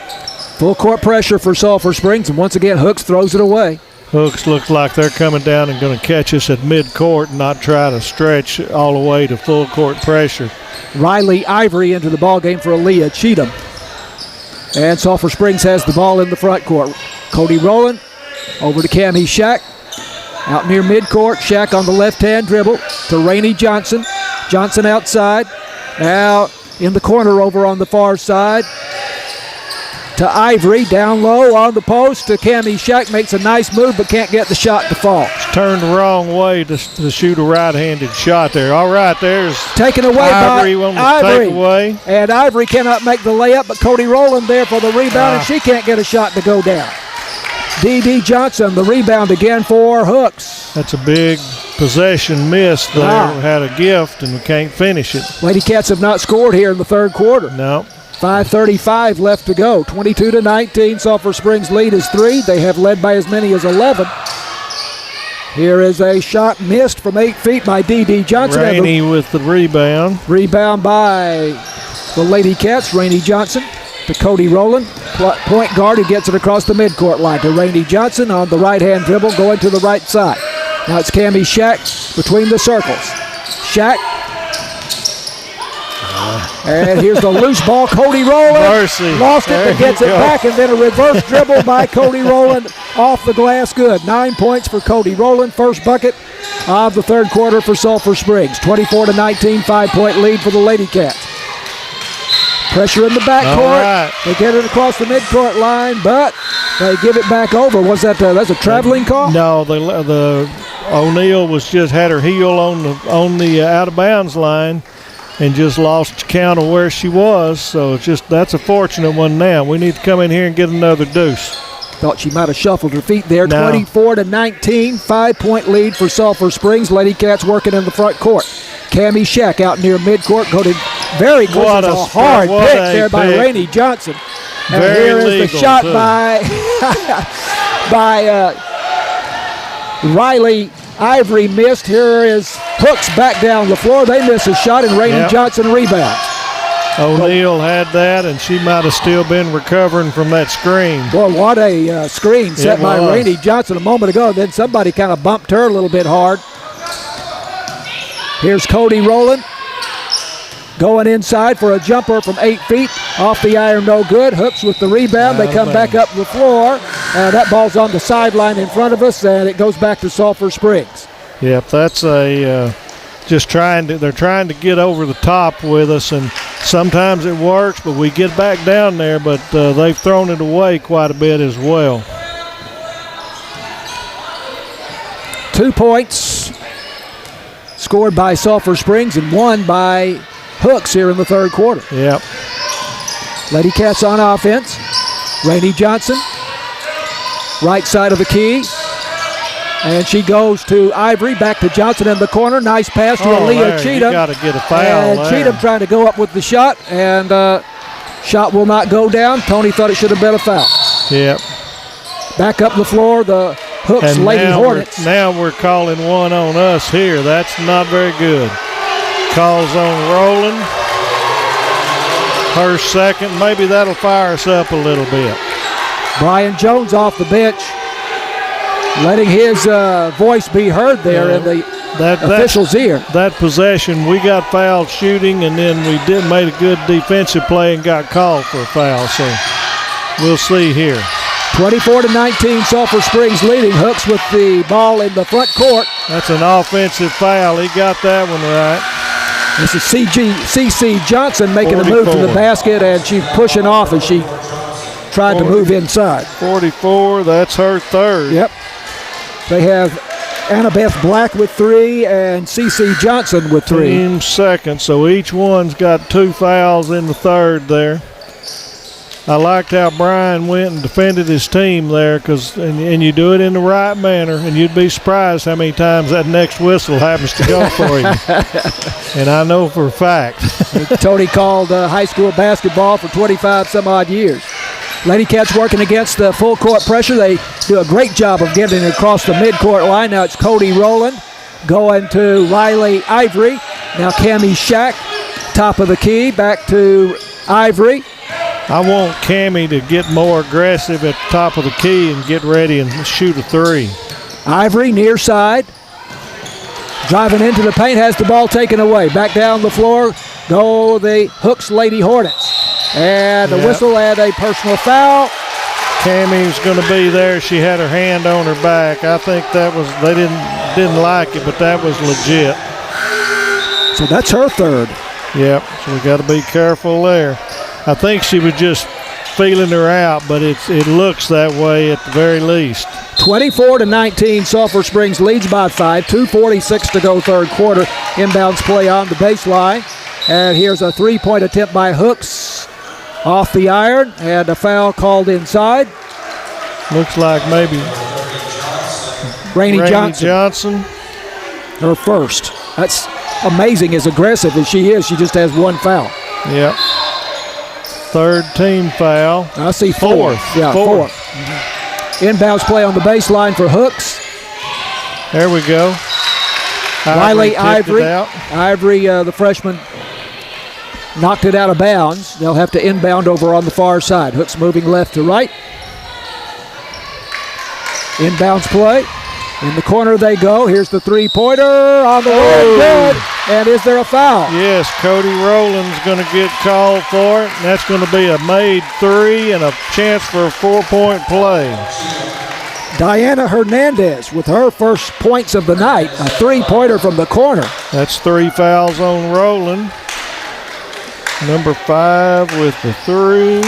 Full court pressure for Sulphur Springs, and once again, Hooks throws it away. Hooks look like they're coming down and going to catch us at midcourt and not try to stretch all the way to full court pressure. Riley Ivory into the ball game for Aaliyah Cheatham. And Sulphur Springs has the ball in the front court. Cody Rowland over to Cammie Shack. Out near midcourt, Shack on the left-hand dribble to Rainey Johnson. Johnson outside. Now in the corner over on the far side to Ivory. Down low on the post to Cammie Shack. Makes a nice move but can't get the shot to fall. It's turned the wrong way to shoot a right-handed shot there. All right, there's taken away Ivory by Ivory. Take away. And Ivory cannot make the layup, but Cody Rowland there for the rebound, and she can't get a shot to go down. D.D. Johnson, the rebound again for Hooks. That's a big possession miss there. Wow. Had a gift and we can't finish it. Lady Cats have not scored here in the third quarter. No. 5:35 left to go. 22-19. Sulphur Springs lead is 3. They have led by as many as 11. Here is a shot missed from 8 feet by D.D. Johnson. Rainey with the rebound. Rebound by the Lady Cats. Rainey Johnson to Cody Rowland. Point guard who gets it across the midcourt line to Rainey Johnson on the right-hand dribble going to the right side. Now it's Cammie Shack between the circles. Shack. And here's the loose ball. Cody Rowland Mercy. lost it but gets it back, and then a reverse dribble by Cody Rowland off the glass. Good. 9 points for Cody Rowland. First bucket of the third quarter for Sulphur Springs. 24-19, 5-point lead for the Lady Cats. Pressure in the backcourt. Right. They get it across the midcourt line, but they give it back over. Was that that's a traveling call? No, the O'Neal was just had her heel on the out of bounds line and just lost count of where she was. So it's just that's a fortunate one. Now we need to come in here and get another deuce. Thought she might have shuffled her feet there. 24-19, 5-point lead for Sulphur Springs. Lady Cats working in the front court. Cammie Shack out near midcourt. Very close. What a hard pick there by Rainey Johnson. And very here is the shot too. by Riley Ivory missed. Here is Hooks back down the floor. They miss a shot, and Rainey Johnson rebounds. O'Neal had that, and she might have still been recovering from that screen. Boy, what a screen set by Rainey Johnson a moment ago. Then somebody kind of bumped her a little bit hard. Here's Cody Rowland going inside for a jumper from 8 feet. Off the iron, no good. Hooks with the rebound. They come back up the floor. That ball's on the sideline in front of us, and it goes back to Sulphur Springs. Yep, that's a they're trying to get over the top with us, and sometimes it works, but we get back down there, but they've thrown it away quite a bit as well. 2 points scored by Sulphur Springs and 1 by Hooks here in the third quarter. Yep. Lady Cats on offense. Rainey Johnson, right side of the key. And she goes to Ivory, back to Johnson in the corner. Nice pass to Aaliyah Cheatham. You got to get a foul and Cheatham trying to go up with the shot, and shot will not go down. Tony thought it should have been a foul. Yep. Back up the floor, the Hooks and Lady Hornets. Now we're calling one on us here. That's not very good. Calls on Rowland. Her second. Maybe that'll fire us up a little bit. Brian Jones off the bench, letting his voice be heard there in the official's ear. That possession, we got fouled shooting, and then we made a good defensive play and got called for a foul. So we'll see here. 24-19, Sulphur Springs leading. Hooks with the ball in the front court. That's an offensive foul. He got that one right. This is C.C. Johnson making 44. a move to the basket, and she's pushing off as she tried to move inside. 44, that's her third. Yep. They have Annabeth Black with 3 and C.C. Johnson with 3. Team second, so each one's got 2 fouls in the third there. I liked how Brian went and defended his team there, and you do it in the right manner, and you'd be surprised how many times that next whistle happens to go for you. And I know for a fact. Tony called high school basketball for 25 some odd years. Lady Cats working against the full court pressure. They do a great job of getting it across the midcourt line. Now it's Cody Rowland going to Riley Ivory. Now Cammie Shack, top of the key, back to Ivory. I want Cammie to get more aggressive at the top of the key and get ready and shoot a three. Ivory near side. Driving into the paint, has the ball taken away. Back down the floor go the Hooks Lady Hornets. And a whistle and a personal foul. Cammie's going to be there. She had her hand on her back. I think that was, they didn't like it, but that was legit. So that's her third. Yep, so we got to be careful there. I think she was just feeling her out, but it looks that way at the very least. 24-19, Sulphur Springs leads by 5. 2:46 to go third quarter. Inbounds play on the baseline. And here's a three-point attempt by Hooks off the iron, and a foul called inside. Looks like maybe Rainey Johnson. Her first. That's amazing, as aggressive as she is. She just has one foul. Yep. Third team foul. I see fourth. Yeah, fourth. Mm-hmm. Inbounds play on the baseline for Hooks. There we go. Riley Ivory. Ivory, the freshman, knocked it out of bounds. They'll have to inbound over on the far side. Hooks moving left to right. Inbounds play. In the corner they go. Here's the three-pointer on the way. Good. And is there a foul? Yes, Cody Rowland's going to get called for it. And that's going to be a made three and a chance for a 4-point play. Diana Hernandez with her first points of the night. A three-pointer from the corner. That's 3 fouls on Rowland. Number 5 with the 3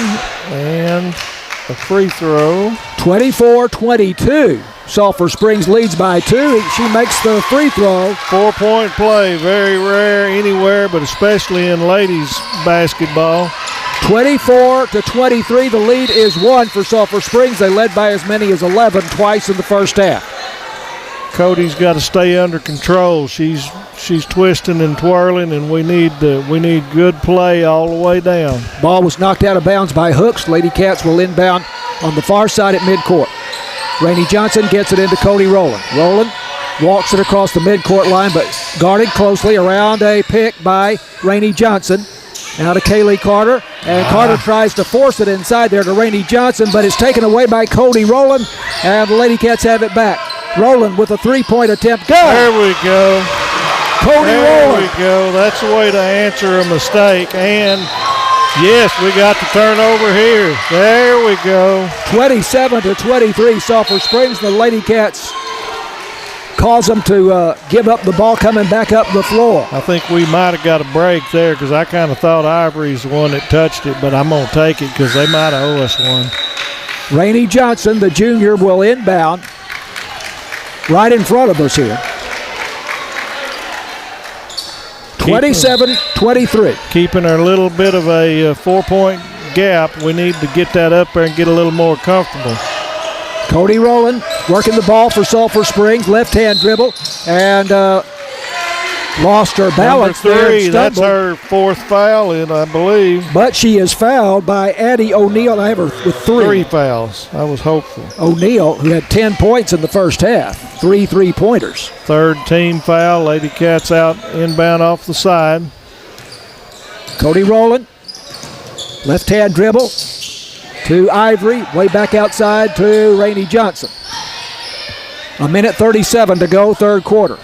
and a free throw. 24-22. Sulphur Springs leads by 2. She makes the free throw. 4-point play, very rare anywhere, but especially in ladies basketball. 24-23. The lead is 1 for Sulphur Springs. They led by as many as 11 twice in the first half. Cody's got to stay under control. She's twisting and twirling, and we need good play all the way down. Ball was knocked out of bounds by Hooks. Lady Cats will inbound on the far side at midcourt. Rainey Johnson gets it into Cody Rowland. Rowland walks it across the midcourt line, but guarded closely around a pick by Rainey Johnson. Now to Kaylee Carter, and Carter tries to force it inside there to Rainey Johnson, but it's taken away by Cody Rowland, and the Lady Cats have it back. Rowland with a three-point attempt. Go! There we go. Cody Rowland. There we go. That's the way to answer a mistake. And yes, we got the turnover here. There we go. 27-23, Sulphur Springs. The Lady Cats cause them to give up the ball coming back up the floor. I think we might have got a break there because I kind of thought Ivory's the one that touched it, but I'm going to take it because they might owe us one. Rainey Johnson, the junior, will inbound right in front of us here. 27-23. Keeping a little bit of a 4-point gap. We need to get that up there and get a little more comfortable. Cody Rowland working the ball for Sulphur Springs. Left-hand dribble and lost her balance. Number 3, there. That's her 4th foul, I believe. But she is fouled by Addie O'Neill. I have her with 3. 3 fouls. I was hopeful. O'Neill, who had 10 points in the first half. 3 3-pointers. 3rd team foul. Lady Cats out inbound off the side. Cody Rowland, left-hand dribble to Ivory, way back outside to Rainey Johnson. 1:37 to go, third quarter.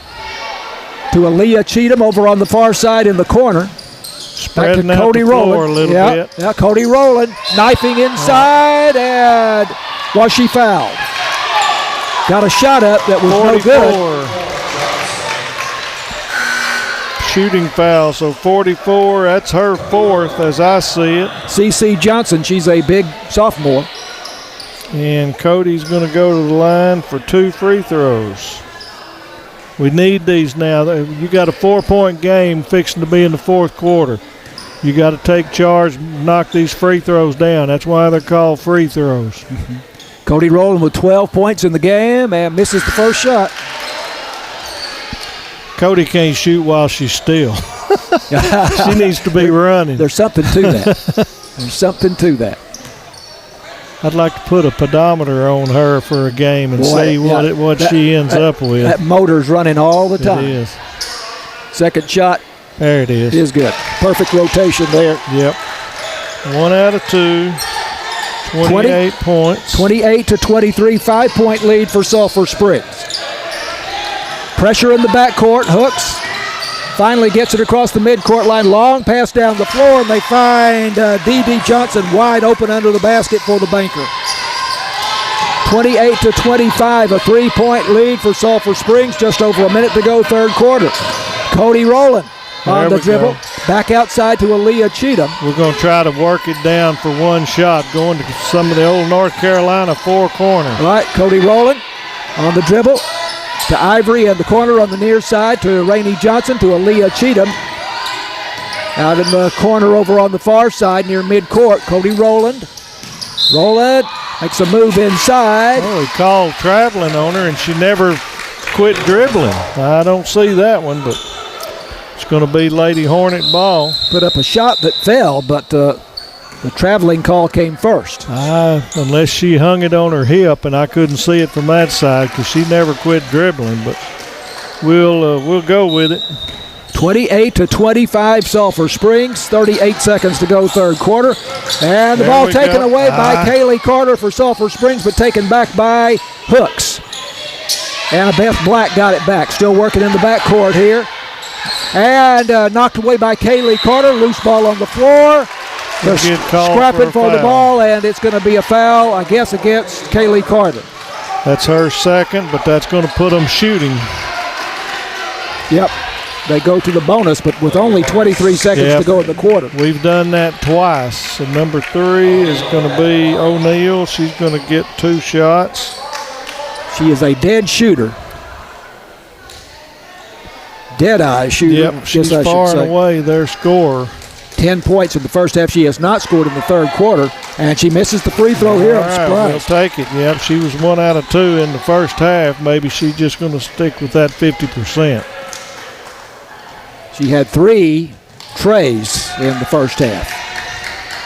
To Aaliyah Cheatham over on the far side in the corner. Spreading back to Cody out the floor Rowland. a little bit. Yeah, Cody Rowland knifing inside, and was she fouled? Got a shot up that was 44. no good. Shooting foul, so 44, that's her 4th as I see it. CeCe Johnson, she's a big sophomore. And Cody's going to go to the line for 2 free throws. We need these now. You got a 4-point game fixing to be in the 4th quarter. You got to take charge, knock these free throws down. That's why they're called free throws. Mm-hmm. Cody Rowland with 12 points in the game and misses the first shot. Cody can't shoot while she's still. She needs to be running. There's something to that. There's something to that. I'd like to put a pedometer on her for a game and see what she ends up with. That motor's running all the time. It is. Second shot. There it is. Is good. Perfect rotation there. Yep. 1 out of 2. 28 points. 28-23, 5-point lead for Sulphur Springs. Pressure in the backcourt. Hooks finally gets it across the midcourt line. Long pass down the floor, and they find D.D. Johnson wide open under the basket for the banker. 28-25, a 3-point lead for Sulphur Springs. Just over a minute to go, third quarter. Cody Rowland on the dribble. Back outside to Aaliyah Cheatham. We're going to try to work it down for one shot, going to some of the old North Carolina four corners. All right, Cody Rowland on the dribble to Ivory in the corner on the near side to Rainey Johnson to Aaliyah Cheatham. Out in the corner over on the far side near midcourt, Cody Rowland. Rowland makes a move inside. Oh, he called traveling on her, and she never quit dribbling. I don't see that one, but it's going to be Lady Hornet ball. Put up a shot that fell, but the traveling call came first. Unless she hung it on her hip, and I couldn't see it from that side because she never quit dribbling, but we'll go with it. 28-25, Sulphur Springs. 38 seconds to go, third quarter. And the ball taken away by Kaylee Carter for Sulphur Springs, but taken back by Hooks. Annabeth Black got it back. Still working in the backcourt here. And knocked away by Kaylee Carter. Loose ball on the floor. They're scrapping for the ball, and it's going to be a foul, I guess, against Kaylee Carter. That's her second, but that's going to put them shooting. Yep. They go to the bonus, but with only 23 seconds to go in the quarter. We've done that twice. So number 3 is going to be O'Neal. She's going to get 2 shots. She is a dead shooter. Dead-eye shooter. Yep, she's far and away their scorer. 10 points in the first half. She has not scored in the third quarter, and she misses the free throw here. I'm surprised. We'll take it. Yep, she was 1 out of 2 in the first half. Maybe she's just going to stick with that 50%. She had 3 trays in the first half.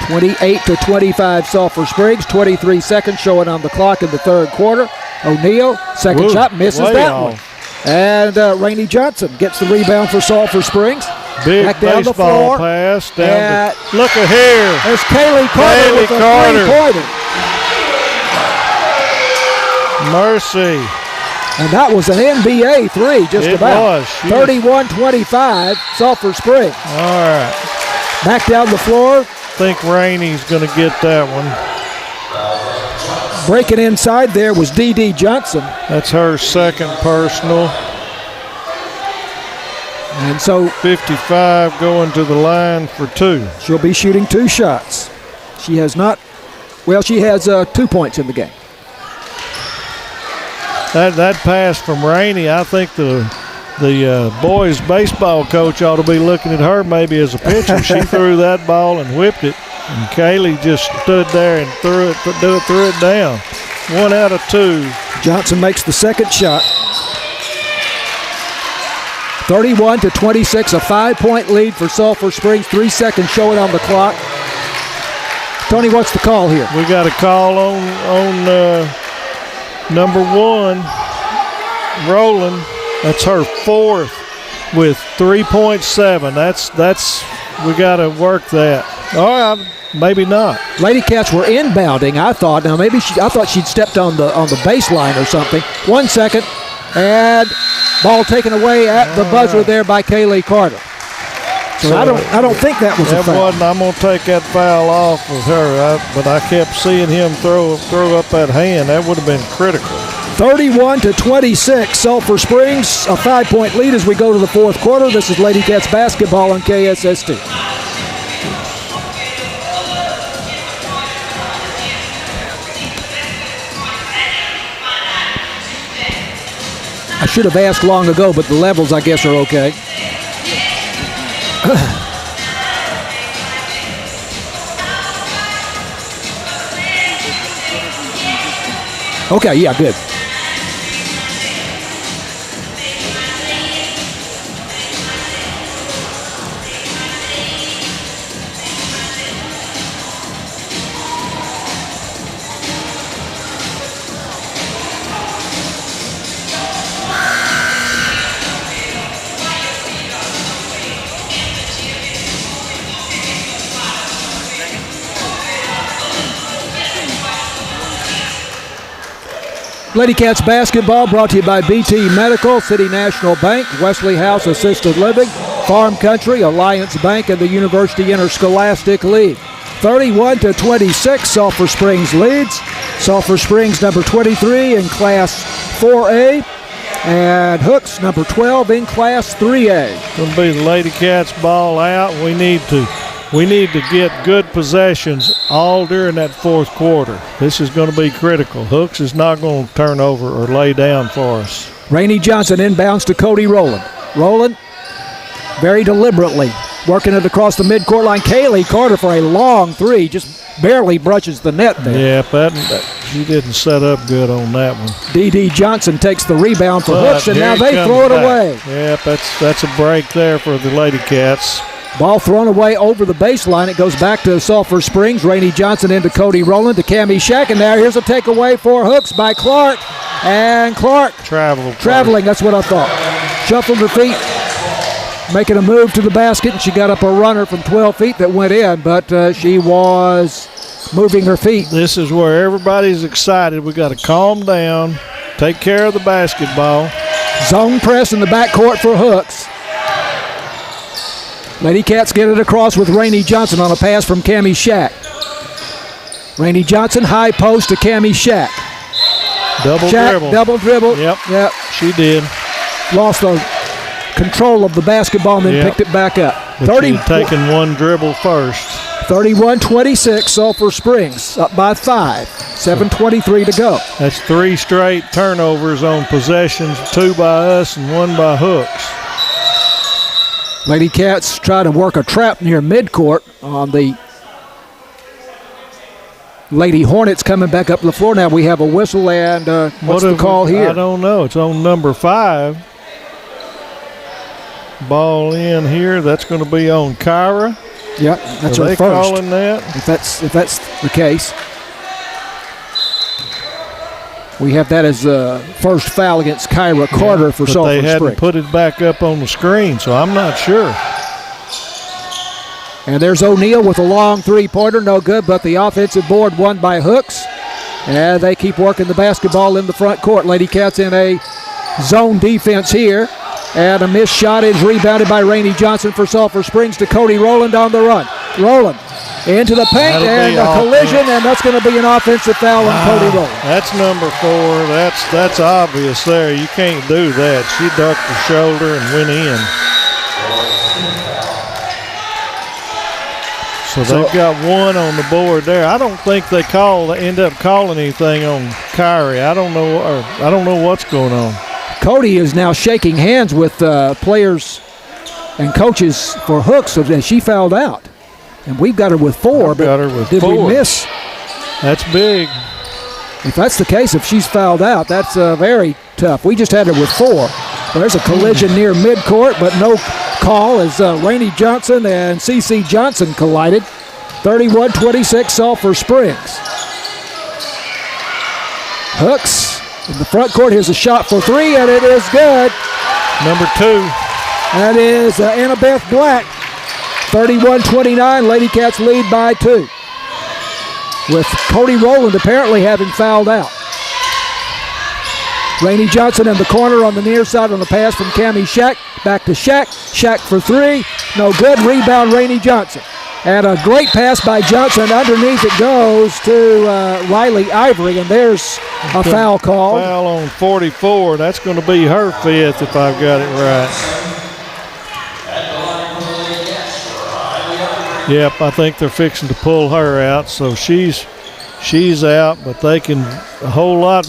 28-25 Sulphur Springs. 23 seconds showing on the clock in the third quarter. O'Neal, second shot, misses that one. And Rainey Johnson gets the rebound for Sulphur Springs. Big back down baseball the floor. pass down. Look at here. There's Kaylee Carter with a three-pointer. Mercy. And that was an NBA 3, just about. It was. 31-25, Sulphur Springs. All right. Back down the floor. I think Rainey's going to get that one. Breaking inside there was D.D. Johnson. That's her second personal. And so 55 going to the line for 2. She'll be shooting 2 shots. She has not, she has 2 points in the game. That pass from Rainey, I think the boys' baseball coach ought to be looking at her maybe as a pitcher. She threw that ball and whipped it, and Kaylee just stood there and threw it down. 1 out of 2. Johnson makes the second shot. 31-26, a 5-point lead for Sulphur Springs. 3 seconds showing on the clock. Tony, what's the call here? We got a call on number 1, Rowland. That's her 4th with 3.7. That's we got to work that. All right, maybe not. Lady Cats were inbounding. I thought I thought she'd stepped on the baseline or something. 1 second, and ball taken away at the buzzer there by Kaylee Carter. So I don't think that was a foul. I'm going to take that foul off of her, but I kept seeing him throw up that hand. That would have been critical. 31-26, Sulphur Springs, a 5-point lead as we go to the fourth quarter. This is Lady Cats basketball on KSST. I should have asked long ago, but the levels, I guess, are okay. Okay, yeah, good. Lady Cats basketball brought to you by BT Medical, City National Bank, Wesley House Assisted Living, Farm Country, Alliance Bank, and the University Interscholastic League. 31-26, Sulphur Springs leads. Sulphur Springs number 23 in Class 4A, and Hooks number 12 in Class 3A. It's going to be the Lady Cats ball out. We need to get good possessions all during that fourth quarter. This is going to be critical. Hooks is not going to turn over or lay down for us. Rainey Johnson inbounds to Cody Rowland. Rowland very deliberately working it across the midcourt line. Kaylee Carter for a long three, just barely brushes the net there. Yeah, she didn't set up good on that one. D.D. Johnson takes the rebound for Hooks, and now they throw it away. Yeah, that's a break there for the Lady Cats. Ball thrown away over the baseline. It goes back to Sulphur Springs. Rainey Johnson into Cody Rowland to Cammie Shack, and now here's a takeaway for Hooks by Clark. And Clark traveling, that's what I thought. Shuffled her feet, making a move to the basket, and she got up a runner from 12 feet that went in, but she was moving her feet. This is where everybody's excited. We got to calm down, take care of the basketball. Zone press in the backcourt for Hooks. Lady Cats get it across with Rainey Johnson on a pass from Cammie Shack. Rainey Johnson, high post to Cammie Shack. Double dribble. Yep. She did. Lost the control of the basketball and then picked it back up. Taking one dribble first. 31-26, Sulphur Springs up by 5. 7:23 to go. That's 3 straight turnovers on possessions, 2 by us and 1 by Hooks. Lady Cats try to work a trap near midcourt on the Lady Hornets coming back up the floor. Now we have a whistle, and what's the call here? I don't know. It's on number 5. Ball in here. That's going to be on Kyra. Yeah, that's her first. Are they calling that? If that's the case. We have that as a first foul against Kyra Carter for Sulphur Springs. They hadn't put it back up on the screen, so I'm not sure. And there's O'Neal with a long three-pointer, no good, but the offensive board won by Hooks. And they keep working the basketball in the front court. Lady Cats in a zone defense here. And a missed shot is rebounded by Rainey Johnson for Sulphur Springs to Cody Rowland on the run. Rowland into the paint, and a collision, and that's going to be an offensive foul on Cody Rowland. That's number 4. That's obvious there. You can't do that. She ducked her shoulder and went in. So they've got 1 on the board there. I don't think they end up calling anything on Kyrie. I don't know what's going on. Cody is now shaking hands with players and coaches for Hooks, so she fouled out. And we've got her with 4, but did we miss? That's big. If that's the case, if she's fouled out, that's very tough. We just had her with 4. There's a collision near midcourt, but no call as Rainey Johnson and C.C. Johnson collided. 31-26, Sulphur Springs. Hooks in the front court. Here's a shot for 3, and it is good. Number 2. That is Annabeth Black. 31-29, Lady Cats lead by 2. With Cody Rowland apparently having fouled out. Rainey Johnson in the corner on the near side on the pass from Cammie Shack. Back to Shack. Shack for 3. No good. Rebound, Rainey Johnson. And a great pass by Johnson. Underneath it goes to Riley Ivory, and there's a foul call. Foul on 44. That's going to be her 5th if I've got it right. Yep, I think they're fixing to pull her out, so she's out, but they can a whole lot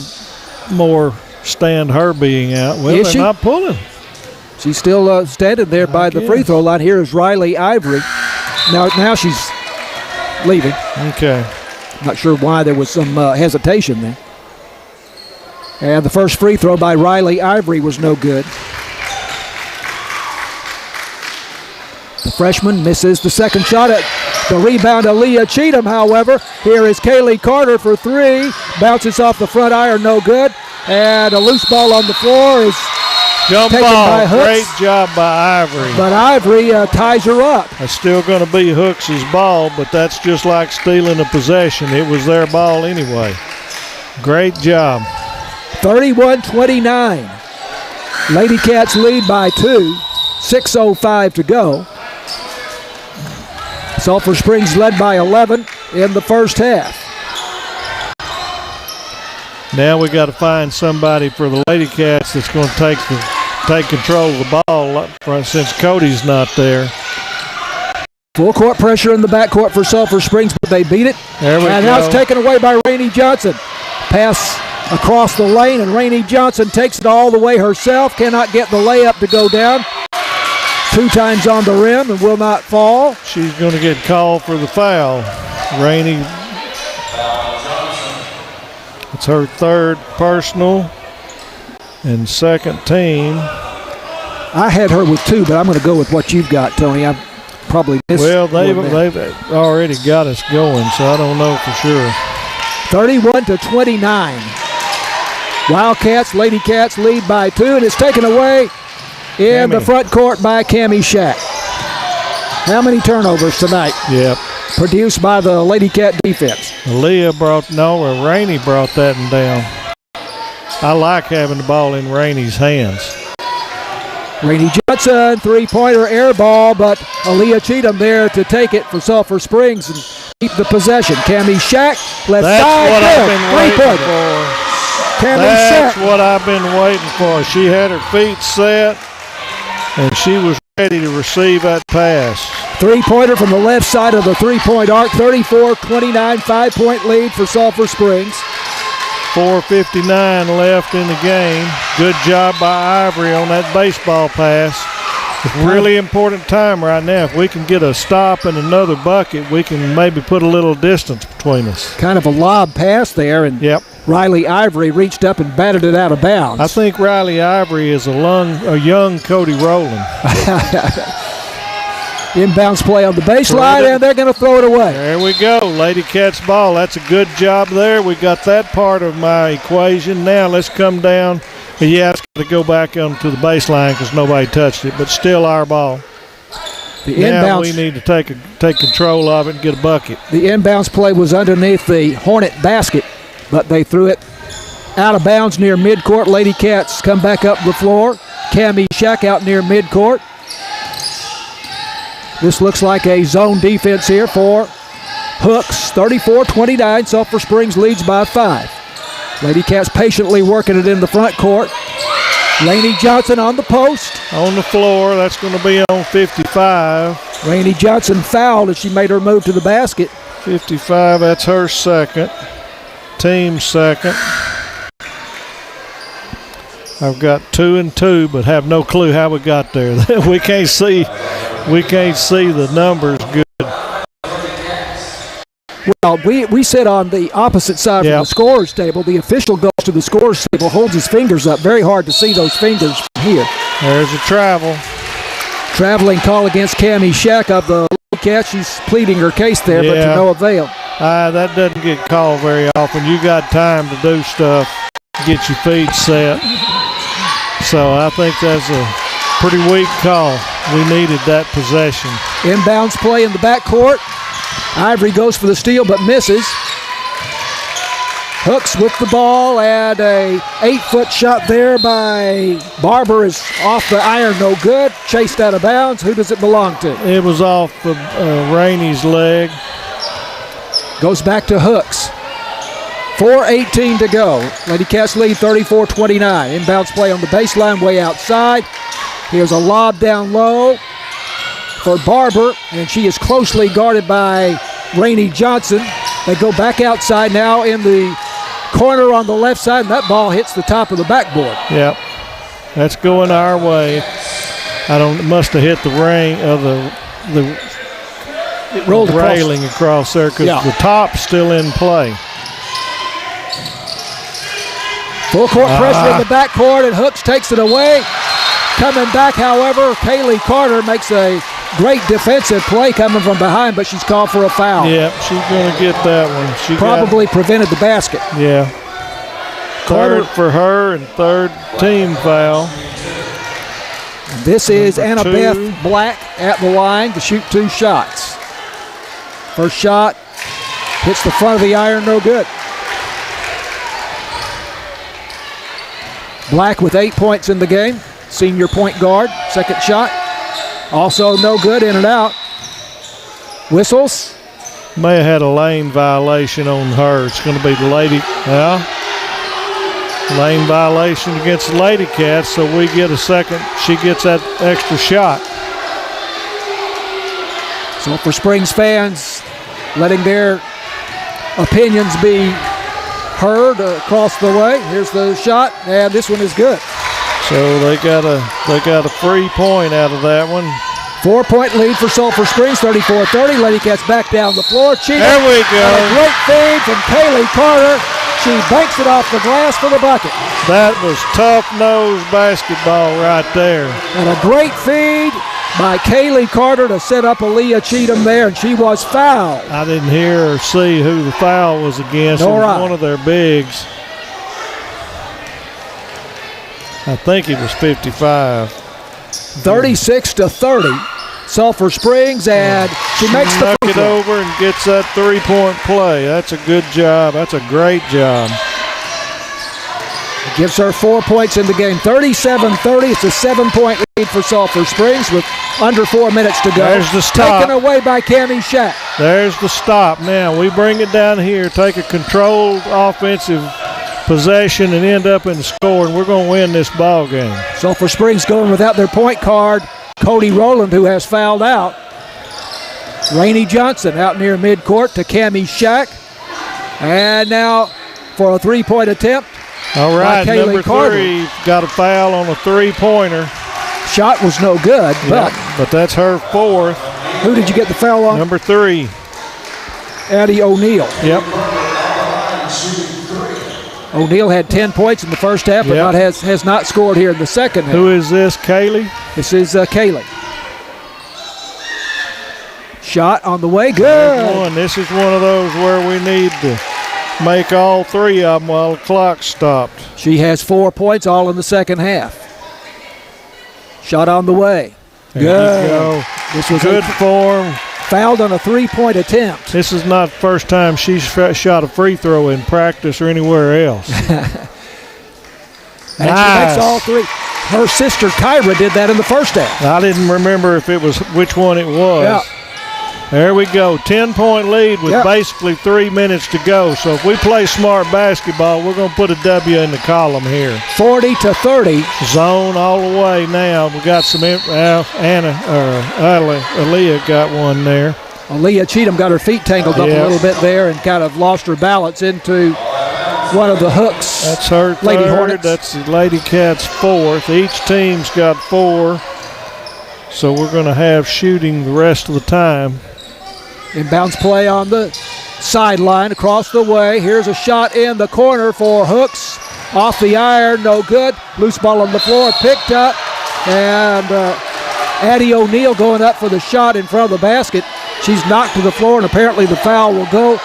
more stand her being out. Well, they're not pulling. She's still standing there by the free throw line. Here is Riley Ivory. Now she's leaving. Okay. Not sure why there was some hesitation there. And the first free throw by Riley Ivory was no good. The freshman misses the second shot at the rebound. Aaliyah Cheatham, however. Here is Kaylee Carter for 3. Bounces off the front iron, no good. And a loose ball on the floor is taken by Hooks. Great job by Ivory. But Ivory ties her up. It's still going to be Hooks' ball, but that's just like stealing a possession. It was their ball anyway. Great job. 31-29. Lady Cats lead by 2. 6:05 to go. Sulphur Springs led by 11 in the first half. Now we got to find somebody for the Lady Cats that's going to take control of the ball since Cody's not there. Full court pressure in the backcourt for Sulphur Springs, but they beat it. There we go. Now it's taken away by Rainey Johnson. Pass across the lane, and Rainey Johnson takes it all the way herself. Cannot get the layup to go down. 2 times on the rim and will not fall. She's going to get called for the foul. Rainey, it's her 3rd personal and 2nd team. I had her with 2, but I'm going to go with what you've got, Tony. I probably missed. Well, they've already got us going, so I don't know for sure. 31-29. Wildcats, Lady Cats lead by 2, and it's taken away in the front court by Cammie Shack. How many turnovers tonight? Yep. Produced by the Lady Cat defense. Rainey brought that one down. I like having the ball in Rainey's hands. Rainey Johnson, 3-pointer air ball, but Aaliyah Cheatham there to take it for Sulphur Springs and keep the possession. Cammie Shack, left side. That's what I've been waiting for. That's what I've been waiting for. She had her feet set, and she was ready to receive that pass. 3-pointer from the left side of the 3-point arc. 34-29, 5-point lead for Sulphur Springs. 4:59 left in the game. Good job by Ivory on that baseball pass. It's really important time right now. If we can get a stop and another bucket, we can maybe put a little distance between us. Kind of a lob pass there, and Riley Ivory reached up and batted it out of bounds. I think Riley Ivory is a young Cody Rowland. Inbounds play on the baseline, and they're going to throw it away. There we go. Lady Cats ball. That's a good job there. We got that part of my equation. Now let's come down. It's got to go back onto the baseline because nobody touched it, but still our ball. Now we need to take control of it and get a bucket. The inbounds play was underneath the Hornet basket, but they threw it out of bounds near midcourt. Lady Cats come back up the floor. Cammie Shack out near midcourt. This looks like a zone defense here for Hooks. 34-29. Sulphur Springs leads by 5. Lady Cats patiently working it in the front court. Rainey Johnson on the post. On the floor. That's going to be on 55. Rainey Johnson fouled as she made her move to the basket. 55, that's her 2nd. Team 2nd. I've got 2 and 2, but have no clue how we got there. We can't see the numbers good. Well, we sit on the opposite side from the scorer's table. The official goes to the scorer's table, holds his fingers up. Very hard to see those fingers from here. There's a travel. Traveling call against Cammie Shack of the Cats. She's pleading her case there, but to no avail. That doesn't get called very often. You got time to do stuff, get your feet set. So I think that's a pretty weak call. We needed that possession. Inbounds play in the backcourt. Ivory goes for the steal but misses. Hooks with the ball, and a 8-foot shot there by Barber is off the iron, no good. Chased out of bounds. Who does it belong to? It was off of Rainey's leg. Goes back to Hooks. 4:18 to go. Lady Cats lead 34-29. Inbounds play on the baseline, way outside. Here's a lob down low for Barber, and she is closely guarded by Rainey Johnson. They go back outside now in the corner on the left side, and that ball hits the top of the backboard. Yep, that's going our way. It must have hit the ring of the it rolled railing across there because the top's still in play. Full court pressure in the backcourt, and Hooks takes it away. Coming back, however, Kaylee Carter makes a great defensive play coming from behind, but she's called for a foul. Yeah, she's going to get that one. She probably prevented the basket. Yeah. Third for her and 3rd team foul. This is Annabeth Black at the line to shoot 2 shots. First shot hits the front of the iron, no good. Black with 8 points in the game. Senior point guard. Second shot. Also no good, in and out. Whistles. May have had a lane violation on her. It's going to be the Lady. Yeah. Lane violation against the Lady Cats, so we get a second. She gets that extra shot. Sulphur Springs fans letting their opinions be heard across the way. Here's the shot, and this one is good. So they got a free point out of that one. 4-point lead for Sulphur Springs, 34-30. Lady Cats back down the floor. There we go. And a great feed from Kaylee Carter. She banks it off the glass for the bucket. That was tough-nosed basketball right there. And a great feed by Kaylee Carter to set up Aaliyah Cheatham there, and she was fouled. I didn't hear or see who the foul was against. It was one of their bigs. I think it was 55. 36-30. Sulphur Springs, and she makes the knock it over and gets that three-point play. That's a good job. That's a great job. It gives her 4 points in the game. 37-30. It's a 7-point lead for Sulphur Springs with under 4 minutes to go. There's the stop. Taken away by Cammie Shack. There's the stop. Now we bring it down here, take a controlled offensive possession and end up in the score, and we're going to win this ball game. Sulphur Springs going without their point guard, Cody Rowland, who has fouled out. Rainey Johnson out near midcourt to Cammie Shack. And now for a three-point attempt. All right, number Carter. 3 got a foul on a three-pointer. Shot was no good, but that's her 4th. Who did you get the foul on? Number 3. Addie O'Neal. Yep. O'Neal had 10 points in the first half, but has not scored here in the second half. Who is this, Kaylee? This is Kaylee. Shot on the way, good. This is one of those where we need to make all 3 of them while the clock stopped. She has 4 points, all in the second half. Shot on the way. Good. This was good form. Fouled on a three-point attempt. This is not the first time she's shot a free throw in practice or anywhere else. And she makes all 3. Her sister Kyra did that in the first half. I didn't remember if it was which one it was. Yeah. There we go. 10-point lead with basically 3 minutes to go. So if we play smart basketball, we're going to put a W in the column here. 40-30. Zone all the way now. We got some Aaliyah got one there. Aaliyah Cheatham got her feet tangled up a little bit there and kind of lost her balance into one of the hooks. That's her third. Lady Hornets. That's the Lady Cats' 4th. Each team's got 4. So we're going to have shooting the rest of the time. Inbounds play on the sideline across the way. Here's a shot in the corner for Hooks. Off the iron, no good. Loose ball on the floor, picked up. And Addie O'Neal going up for the shot in front of the basket. She's knocked to the floor, and apparently the foul will go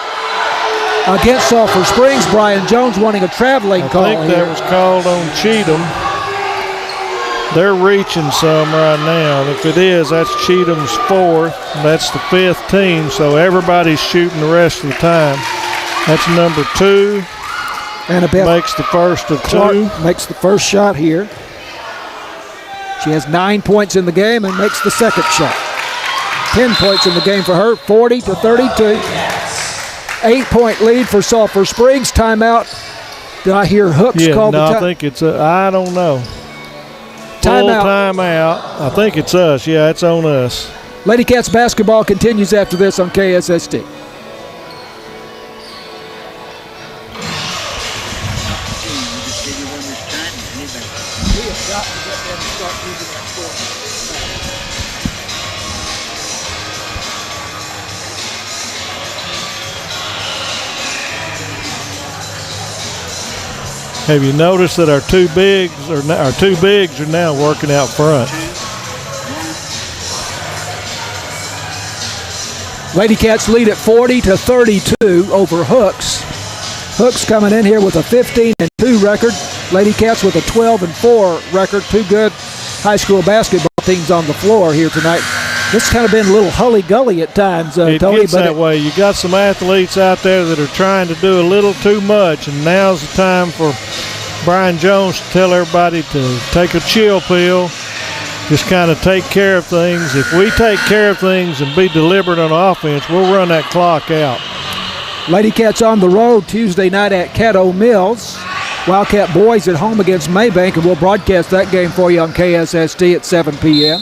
against Sulphur Springs. Brian Jones wanting a traveling call here. I think that was called on Cheatham. They're reaching some right now. If it is, that's Cheatham's 4th. That's the 5th team, so everybody's shooting the rest of the time. That's number 2. Annabelle makes the first of Clark 2. Makes the first shot here. She has 9 points in the game and makes the second shot. 10 points in the game for her, 40-32. 8-point lead for Sulphur Springs. Timeout. Did I hear Hooks call the time? I think it's I don't know. Timeout. I think it's us. Yeah, it's on us. Lady Cats basketball continues after this on KSST. Have you noticed that our two bigs are now working out front? Lady Cats lead at 40-32 over Hooks. Hooks coming in here with a 15-2 record. Lady Cats with a 12-4 record. 2 good high school basketball teams on the floor here tonight. This has kind of been a little hully-gully at times, Tony. It gets that way. You got some athletes out there that are trying to do a little too much, and now's the time for Brian Jones to tell everybody to take a chill pill, just kind of take care of things. If we take care of things and be deliberate on offense, we'll run that clock out. Lady Cats on the road Tuesday night at Caddo Mills. Wildcat boys at home against Maybank, and we'll broadcast that game for you on KSST at 7 p.m.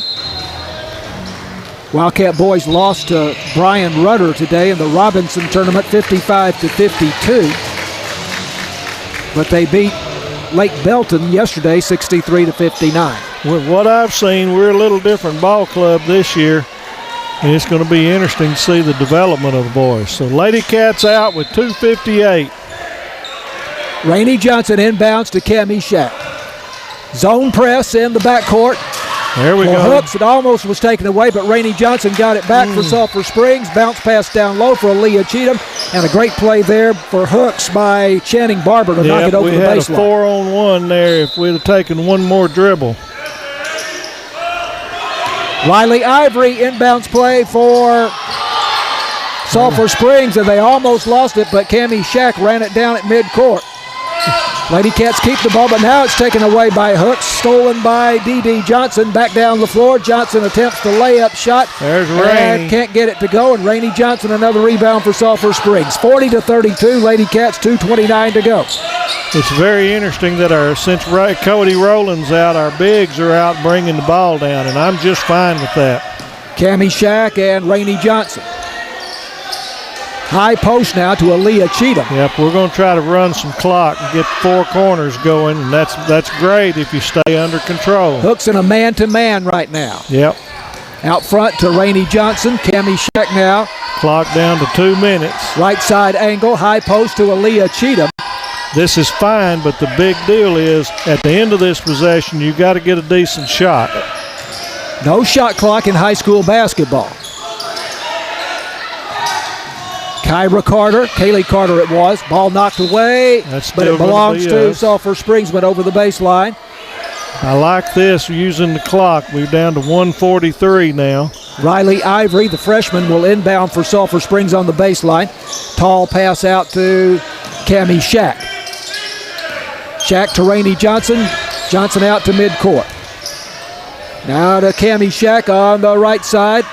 Wildcat boys lost to Brian Rudder today in the Robinson tournament 55-52. But they beat Lake Belton yesterday 63-59. With what I've seen, we're a little different ball club this year, and it's going to be interesting to see the development of the boys. So Lady Cats out with 2:58. Rainey Johnson inbounds to Cammie Shack. Zone press in the backcourt. There we go. Hooks, it almost was taken away, but Rainey Johnson got it back for Sulphur Springs. Bounce pass down low for Aaliyah Cheatham. And a great play there for Hooks by Channing Barber to knock it over the baseline. We had a 4-on-1 there if we'd have taken one more dribble. Riley Ivory inbounds play for Sulphur Springs, and they almost lost it, but Cammie Shack ran it down at midcourt. Lady Cats keep the ball, but now it's taken away by Hooks, stolen by D.D. Johnson. Back down the floor. Johnson attempts the layup shot. There's Rainey. And can't get it to go, and Rainey Johnson another rebound for Sulphur Springs. 40-32, Lady Cats, 2:29 to go. It's very interesting that since Cody Rowland's out, our bigs are out bringing the ball down, and I'm just fine with that. Cammie Shack and Rainey Johnson. High post now to Aaliyah Cheatham. Yep, we're going to try to run some clock and get four corners going, and that's great if you stay under control. Hooks in a man-to-man right now. Yep. Out front to Rainey Johnson. Cammie Shack now. Clock down to 2 minutes. Right side angle, high post to Aaliyah Cheatham. This is fine, but the big deal is at the end of this possession, you got to get a decent shot. No shot clock in high school basketball. Kyra Carter, Kaylee Carter it was. Ball knocked away, but it belongs to Sulphur Springs, but over the baseline. I like this, using the clock. We're down to 1:43 now. Riley Ivory, the freshman, will inbound for Sulphur Springs on the baseline. Tall pass out to Cammie Shack. Shack to Rainey Johnson. Johnson out to midcourt. Now to Cammie Shack on the right side.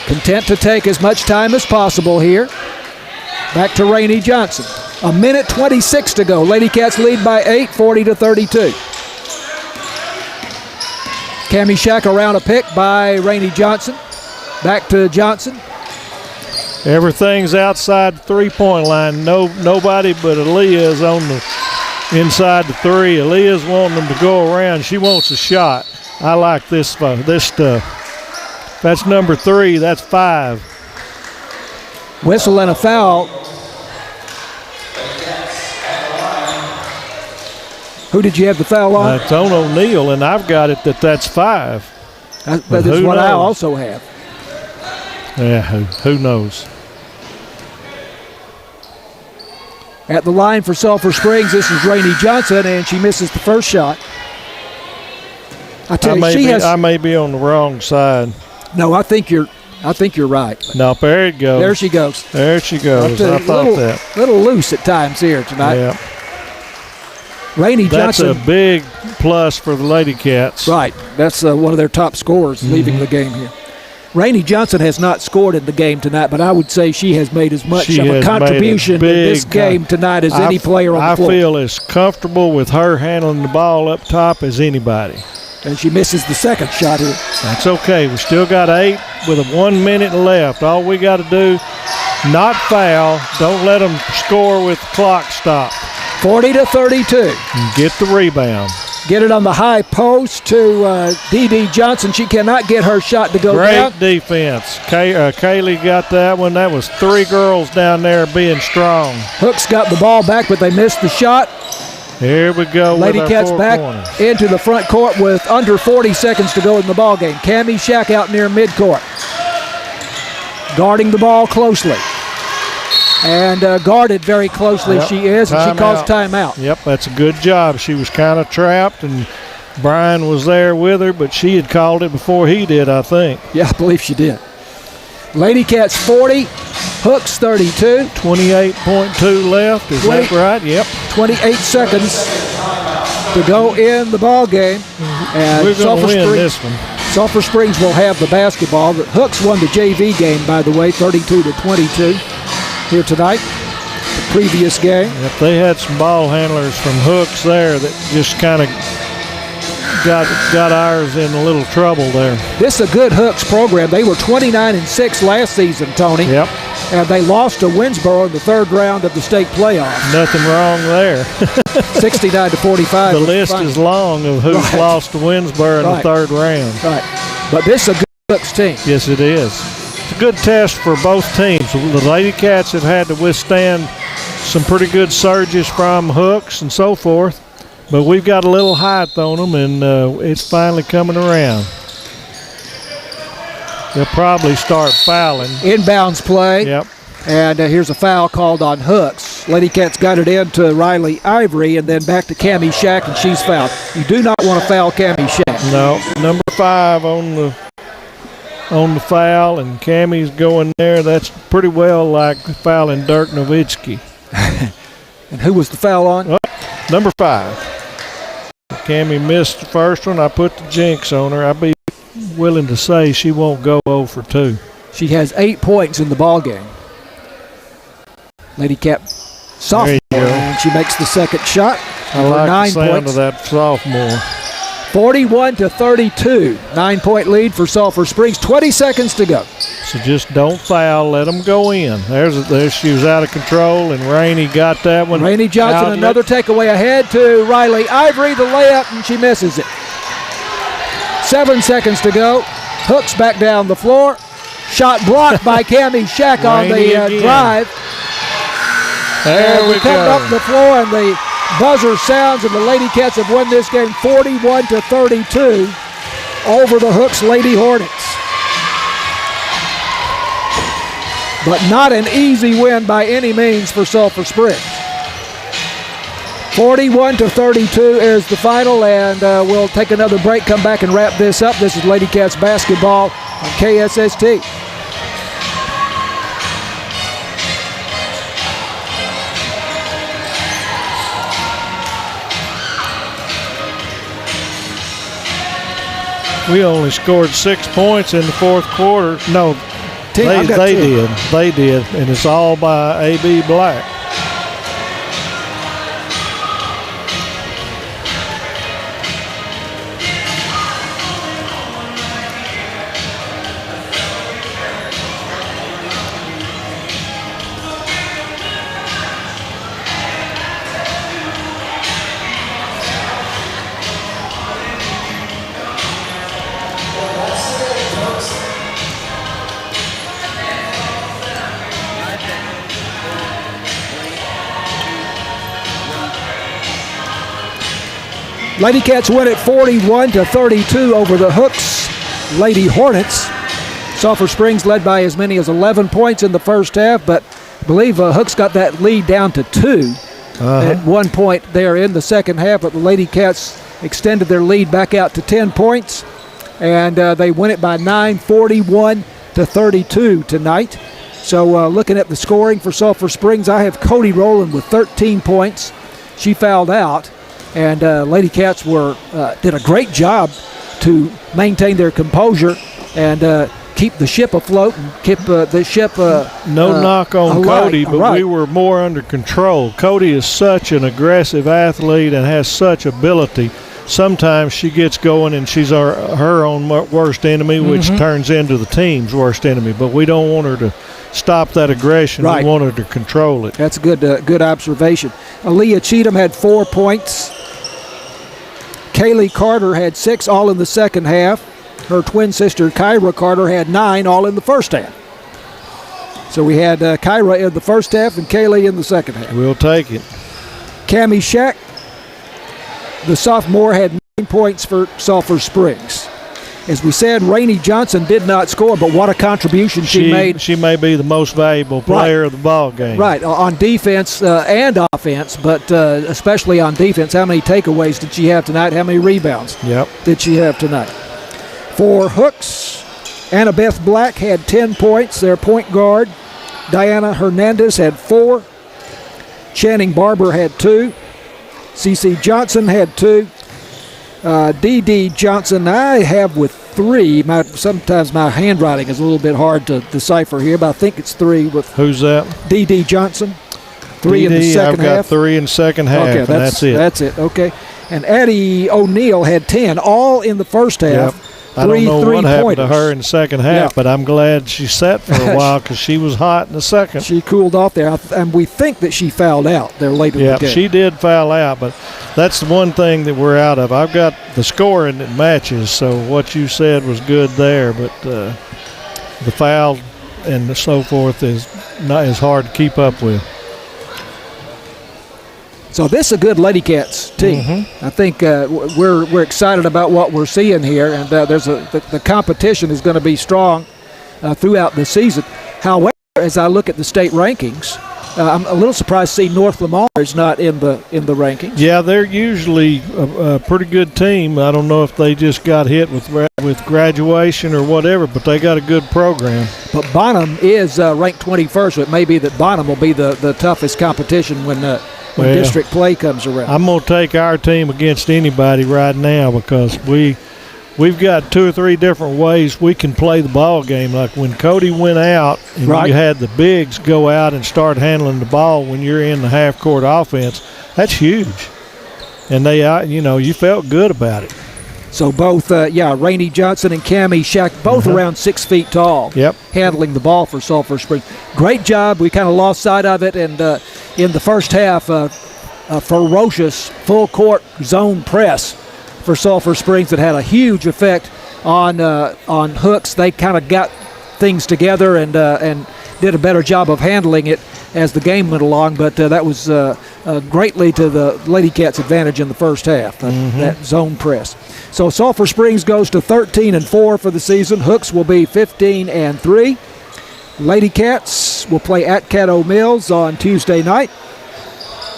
Content to take as much time as possible here. Back to Rainey Johnson. 1:26 to go. Lady Cats lead by 8, 40-32. Cammie Shack around a pick by Rainey Johnson. Back to Johnson. Everything's outside the three-point line. Nobody but Aaliyah is on the inside the three. Aaliyah's wanting them to go around. She wants a shot. I like this stuff. That's number 3. That's 5. Whistle and a foul. Who did you have the foul on? It's on O'Neal, and I've got it that's 5. That is what I also have. Yeah, who knows? At the line for Sulphur Springs, this is Rainey Johnson, and she misses the first shot. I may be on the wrong side. No, I think you're right. No, there it goes. There she goes. There she goes. I thought that. A little loose at times here tonight. Yeah. Rainey Johnson. That's a big plus for the Lady Cats. Right. That's one of their top scorers leaving the game here. Rainey Johnson has not scored in the game tonight, but I would say she has made as much of a contribution in this game tonight as any player on the floor. I feel as comfortable with her handling the ball up top as anybody. And she misses the second shot here. That's okay. We still got 8 with 1 minute left. All we got to do, not foul. Don't let them score with the clock stopped. 40-32. And get the rebound. Get it on the high post to D.D. Johnson. She cannot get her shot to go down. Great defense. Kaylee got that one. That was 3 girls down there being strong. Hooks got the ball back, but they missed the shot. Here we go. Lady Cats back into the front court with under 40 seconds to go in the ball game. Cammie Shack out near midcourt, guarding the ball closely, and guarded very closely. Yep. She is, and she calls timeout. Yep, that's a good job. She was kind of trapped, and Brian was there with her, but she had called it before he did, I think. Yeah, I believe she did. Lady Cats 40, Hooks 32. 28.2 left. Is that right? Yep. 28 seconds to go in the ball game. And we're going to win this one. Sulphur Springs will have the basketball. The Hooks won the JV game, by the way, 32-22 here tonight. The previous game. Yep, they had some ball handlers from Hooks there that just kind of got ours in a little trouble there. This is a good Hooks program. They were 29-6 last season, Tony. Yep. And they lost to Winsboro in the third round of the state playoffs. Nothing wrong there. 69-45. The list is long of who's lost to Winsboro in the third round. Right. But this is a good Hooks team. Yes, it is. It's a good test for both teams. The Lady Cats have had to withstand some pretty good surges from Hooks and so forth. But we've got a little height on them, and it's finally coming around. They'll probably start fouling. Inbounds play. Yep. And here's a foul called on Hooks. Lady Cats got it into Riley Ivory, and then back to Cammie Shack, and she's fouled. You do not want to foul Cammie Shack. No, number 5 on the foul, and Cammie's going there. That's pretty well like fouling Dirk Nowitzki. And who was the foul on? Oh, number 5. Cammie missed the first one. I put the jinx on her. I'd be willing to say she won't go 0 for 2. She has 8 points in the ball game. Lady Cat sophomore, and she makes the second shot. I like 9 the sound points. of that sophomore. 41-32, 9-point lead for Sulphur Springs. 20 seconds to go. So just don't foul. Let them go in. There she was out of control, and Rainey got that one. Rainey Johnson, another takeaway ahead to Riley Ivory. The layup, and she misses it. 7 seconons to go. Hooks back down the floor. Shot blocked by Cammie Shack on the drive. There we come go. Up the floor, and the buzzer sounds, and the Lady Cats have won this game 41-32 over the Hooks Lady Hornets. But not an easy win by any means for Sulphur Springs. 41-32 is the final, and we'll take another break, come back and wrap this up. This is Lady Cats basketball on KSST. We only scored 6 points in the fourth quarter. No, they did, and it's all by A.B. Black. Lady Cats win it 41-32 over the Hooks Lady Hornets. Sulphur Springs led by as many as 11 points in the first half, but I believe Hooks got that lead down to 2 at one point there in the second half, but the Lady Cats extended their lead back out to 10 points, and they win it by 9, 41-32 tonight. So looking at the scoring for Sulphur Springs, I have Cody Rowland with 13 points. She fouled out. And Lady Cats did a great job to maintain their composure and keep the ship afloat and keep the ship no knock on Cody, but we were more under control. Cody is such an aggressive athlete and has such ability. Sometimes she gets going and she's her own worst enemy, which turns into the team's worst enemy. But we don't want her to stop that aggression. We want her to control it. That's a good observation. Aaliyah Cheatham had 4 points. Kaylee Carter had 6, all in the second half. Her twin sister, Kyra Carter, had 9, all in the first half. So we had Kyra in the first half and Kaylee in the second half. We'll take it. Cammie Shack, the sophomore, had 9 points for Sulphur Springs. As we said, Rainey Johnson did not score, but what a contribution she made. She may be the most valuable player of the ball game. Right, on defense and offense, but especially on defense. How many takeaways did she have tonight? How many rebounds did she have tonight? For Hooks, Annabeth Black had 10 points, their point guard. Diana Hernandez had 4. Channing Barber had 2. CC Johnson had 2. D.D. Johnson, I have with 3. Sometimes my handwriting is a little bit hard to decipher here, but I think it's 3 with. Who's that? D.D. Johnson. 3 in the second half. I've got 3 in the second half, okay, and that's it. That's it, okay. And Addie O'Neill had 10, all in the first half. Yep. I don't know what happened to her in the second half, but I'm glad she sat for a while because she was hot in the second. She cooled off there, and we think that she fouled out there later in the game. Yeah, she did foul out, but that's the one thing that we're out of. I've got the scoring that matches, so what you said was good there, but the foul and so forth is not as hard to keep up with. So this is a good Lady Cats team. I think we're excited about what we're seeing here, and the competition is going to be strong throughout the season. However, as I look at the state rankings, I'm a little surprised to see North Lamar is not in the rankings. Yeah, they're usually a pretty good team. I don't know if they just got hit with graduation or whatever, but they got a good program. But Bonham is ranked 21st, so it may be that Bonham will be the toughest competition when district play comes around. I'm going to take our team against anybody right now because we've got 2 or 3 different ways we can play the ball game. Like when Cody went out and you had the bigs go out and start handling the ball when you're in the half-court offense, that's huge. And you felt good about it. So both, Rainey Johnson and Cammie Shack, both around 6 feet tall, handling the ball for Sulphur Springs. Great job. We kind of lost sight of it, and in the first half, a ferocious full-court zone press for Sulphur Springs that had a huge effect on Hooks. They kind of got things together and did a better job of handling it as the game went along, but that was greatly to the Lady Cats' advantage in the first half, that zone press. So Sulphur Springs goes to 13-4 for the season. Hooks will be 15-3. Lady Cats will play at Caddo Mills on Tuesday night.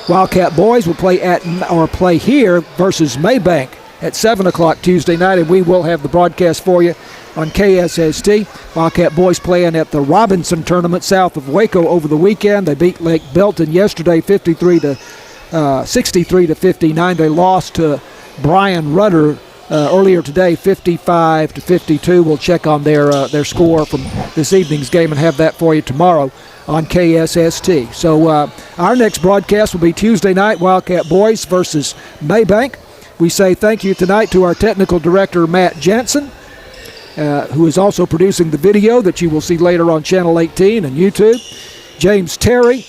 Wildcat boys will play here versus Maybank at 7 o'clock Tuesday night, and we will have the broadcast for you on KSST. Wildcat boys playing at the Robinson Tournament south of Waco over the weekend. They beat Lake Belton yesterday 63-59. They lost to Brian Rudder earlier today 55-52. We'll check on their score from this evening's game and have that for you tomorrow on KSST. So our next broadcast will be Tuesday night, Wildcat boys versus Maybank. We say thank you tonight to our technical director, Matt Jansen, who is also producing the video that you will see later on Channel 18 and YouTube. James Terry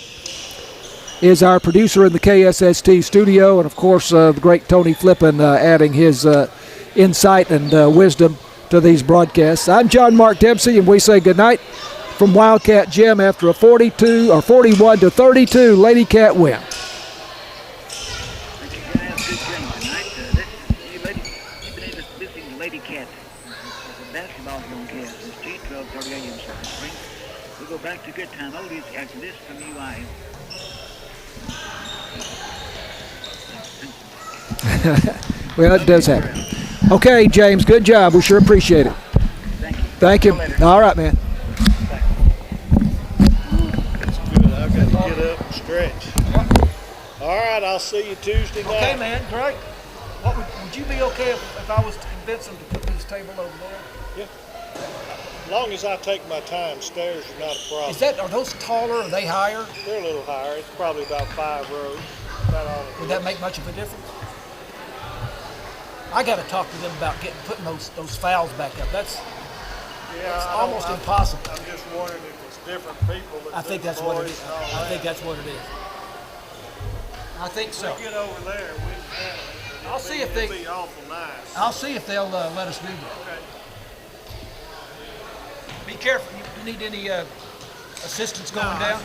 is our producer in the KSST studio, and of course the great Tony Flippin adding his insight and wisdom to these broadcasts. I'm John Mark Dempsey, and we say goodnight from Wildcat Gym after a 41-32 Lady Cat win. Back to good time oldies after this from UI. Well, it does happen. Okay, James, good job. We sure appreciate it. Thank you. All right, man. That's good. I've got to get up and stretch. All right, I'll see you Tuesday night. Okay, man, great. Would you be okay if I was to convince them to put this table over there? Yeah. As long as I take my time, stairs are not a problem. Are those taller? Are they higher? They're a little higher. It's probably about 5 rows. Would that make much of a difference? I got to talk to them about putting those fouls back up. That's almost impossible. I'm just wondering if it's different people. I think that's what it is. I think that's what it is. I think so. We'll get over there. I'll see if they'll be awful nice. I'll see if they'll let us do that. Okay. Be careful. You need any assistance going down?